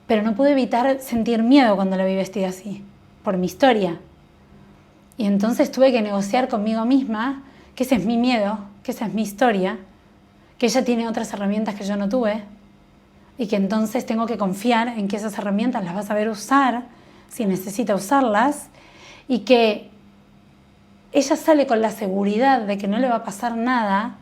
pero no pude evitar sentir miedo cuando la vi vestida así, por mi historia. Y entonces tuve que negociar conmigo misma que ese es mi miedo, que esa es mi historia, que ella tiene otras herramientas que yo no tuve y que entonces tengo que confiar en que esas herramientas las va a saber usar si necesita usarlas, y que ella sale con la seguridad de que no le va a pasar nada,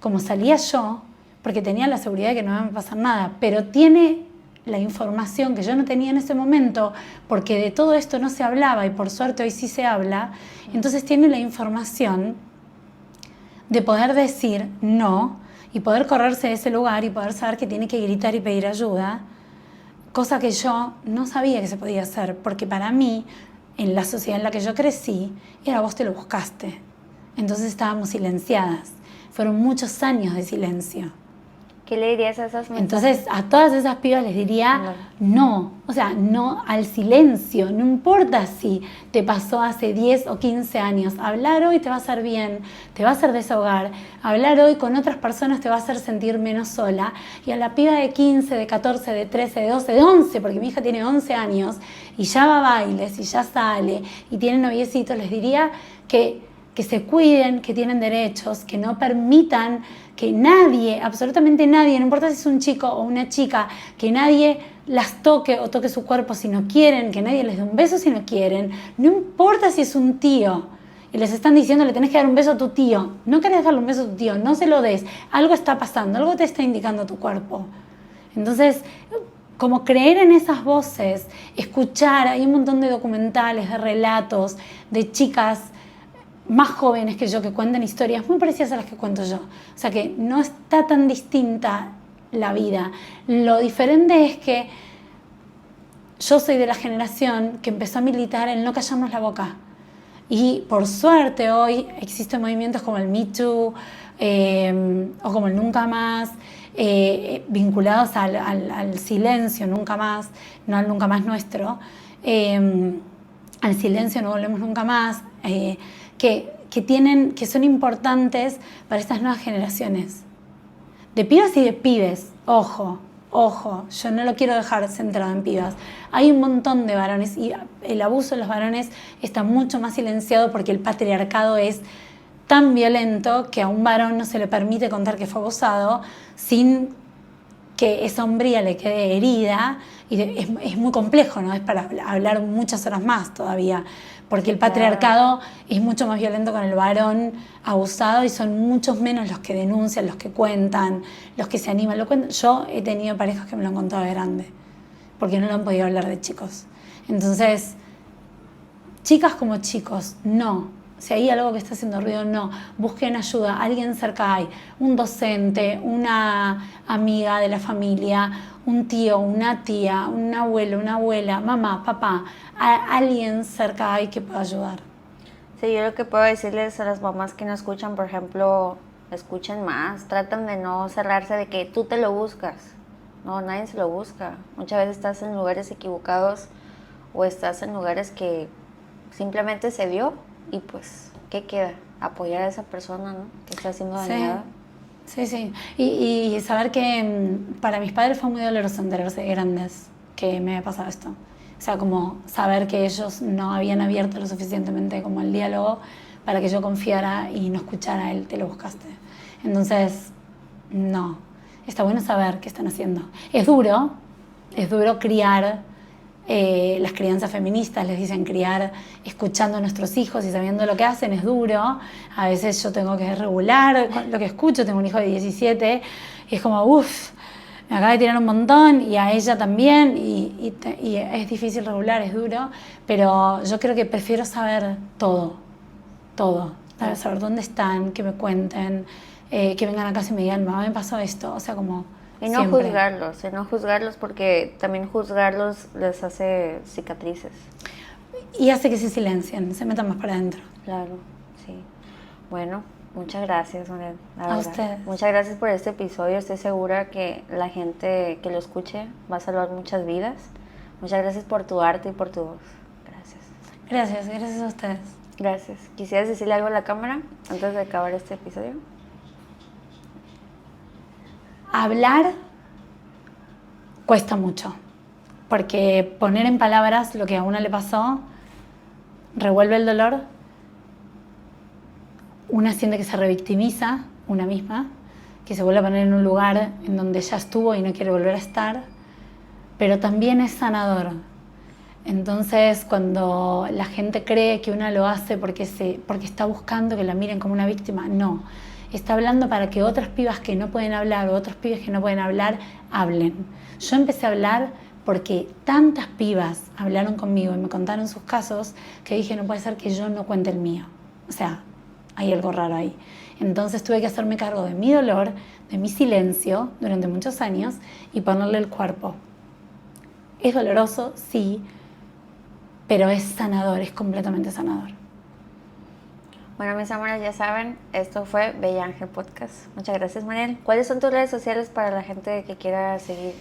como salía yo, porque tenía la seguridad de que no me va a pasar nada, pero tiene la información que yo no tenía en ese momento, porque de todo esto no se hablaba y por suerte hoy sí se habla. Entonces tiene la información de poder decir no y poder correrse de ese lugar y poder saber que tiene que gritar y pedir ayuda, cosa que yo no sabía que se podía hacer, porque para mí, en la sociedad en la que yo crecí, era vos te lo buscaste. Entonces estábamos silenciadas. Fueron muchos años de silencio. ¿Qué le dirías a esas mensajes? Entonces a todas esas pibas les diría no, o sea, no al silencio, no importa si te pasó hace 10 o 15 años, hablar hoy te va a hacer bien, te va a hacer desahogar, hablar hoy con otras personas te va a hacer sentir menos sola, y a la piba de 15, de 14, de 13, de 12, de 11, porque mi hija tiene 11 años y ya va a bailes y ya sale y tiene noviecitos, les diría que se cuiden, que tienen derechos, que no permitan que nadie, absolutamente nadie, no importa si es un chico o una chica, que nadie las toque o toque su cuerpo si no quieren, que nadie les dé un beso si no quieren, no importa si es un tío y les están diciendo le tenés que dar un beso a tu tío, no querés darle un beso a tu tío, no se lo des, algo está pasando, algo te está indicando tu cuerpo. Entonces, como creer en esas voces, escuchar, hay un montón de documentales, de relatos, de chicas más jóvenes que yo que cuentan historias muy parecidas a las que cuento yo. O sea que no está tan distinta la vida. Lo diferente es que yo soy de la generación que empezó a militar en no callarnos la boca. Y por suerte hoy existen movimientos como el Me Too o como el Nunca Más, vinculados al silencio, nunca más, no al nunca más nuestro, al silencio no volvemos nunca más, que son importantes para estas nuevas generaciones. De pibas y de pibes, ojo, yo no lo quiero dejar centrado en pibas. Hay un montón de varones y el abuso de los varones está mucho más silenciado porque el patriarcado es tan violento que a un varón no se le permite contar que fue abusado sin que esa hombría le quede herida, y es muy complejo, ¿no? Es para hablar muchas horas más todavía, porque el patriarcado es mucho más violento con el varón abusado y son muchos menos los que denuncian, los que cuentan, los que se animan. Yo he tenido parejas que me lo han contado de grande, porque no lo han podido hablar de chicos. Entonces, chicas como chicos, no. Si hay algo que está haciendo ruido, no. Busquen ayuda, alguien cerca hay, un docente, una amiga de la familia, un tío, una tía, un abuelo, una abuela, mamá, papá, alguien cerca hay que pueda ayudar. Sí, yo lo que puedo decirles a las mamás que no escuchan, por ejemplo, escuchen más, tratan de no cerrarse de que tú te lo buscas. No, nadie se lo busca. Muchas veces estás en lugares equivocados o estás en lugares que simplemente se dio. Y pues, ¿qué queda? Apoyar a esa persona, ¿no? Que está siendo dañada. Sí. Y saber que para mis padres fue muy doloroso enterarse de grandes que me había pasado esto. O sea, como saber que ellos no habían abierto lo suficientemente como el diálogo para que yo confiara y no escuchara el te lo buscaste. Entonces, no. Está bueno saber qué están haciendo. Es duro criar. Las crianzas feministas les dicen criar escuchando a nuestros hijos y sabiendo lo que hacen, es duro. A veces yo tengo que regular lo que escucho. Tengo un hijo de 17 y es como, me acaba de tirar un montón, y a ella también, y es difícil regular, es duro, pero yo creo que prefiero saber todo, saber dónde están, que me cuenten, que vengan a casa y me digan, mamá, me pasó esto, o sea, como... Y no juzgarlos, porque también juzgarlos les hace cicatrices. Y hace que se silencien, se metan más para adentro. Claro, sí. Bueno, muchas gracias, Mariel. A ustedes. Muchas gracias por este episodio. Estoy segura que la gente que lo escuche va a salvar muchas vidas. Muchas gracias por tu arte y por tu voz. Gracias. Gracias a ustedes. Gracias. ¿Quisieras decirle algo a la cámara antes de acabar este episodio? Hablar cuesta mucho, porque poner en palabras lo que a una le pasó revuelve el dolor, una siente que se revictimiza una misma que se vuelve a poner en un lugar en donde ya estuvo y no quiere volver a estar, pero también es sanador. Entonces, cuando la gente cree que una lo hace porque está buscando que la miren como una víctima, no. Está hablando para que otras pibas que no pueden hablar o otros pibes que no pueden hablar, hablen. Yo empecé a hablar porque tantas pibas hablaron conmigo y me contaron sus casos que dije, no puede ser que yo no cuente el mío. O sea, hay algo raro ahí. Entonces tuve que hacerme cargo de mi dolor, de mi silencio durante muchos años y ponerle el cuerpo. Es doloroso, sí, pero es sanador, es completamente sanador. Bueno, mis amores, ya saben, esto fue Bella Ángel Podcast. Muchas gracias, Mariel. ¿Cuáles son tus redes sociales para la gente que quiera seguirte?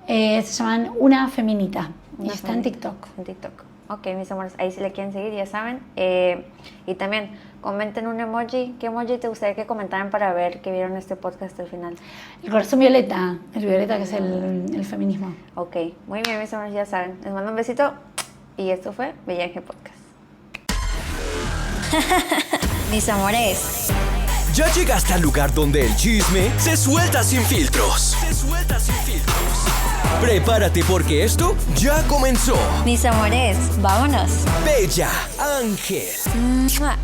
Se llaman Una Feminita y está en TikTok. En TikTok. Ok, mis amores, ahí si le quieren seguir, ya saben. Y también comenten un emoji. ¿Qué emoji te gustaría que comentaran para ver que vieron este podcast al final? El corazón violeta, el violeta que es el feminismo. Ok, muy bien, mis amores, ya saben. Les mando un besito y esto fue Bella Ángel Podcast. Mis amores. Ya llegaste al lugar donde el chisme se suelta sin filtros. Prepárate porque esto ya comenzó. Mis amores, vámonos. Bella Ángel. ¡Mua!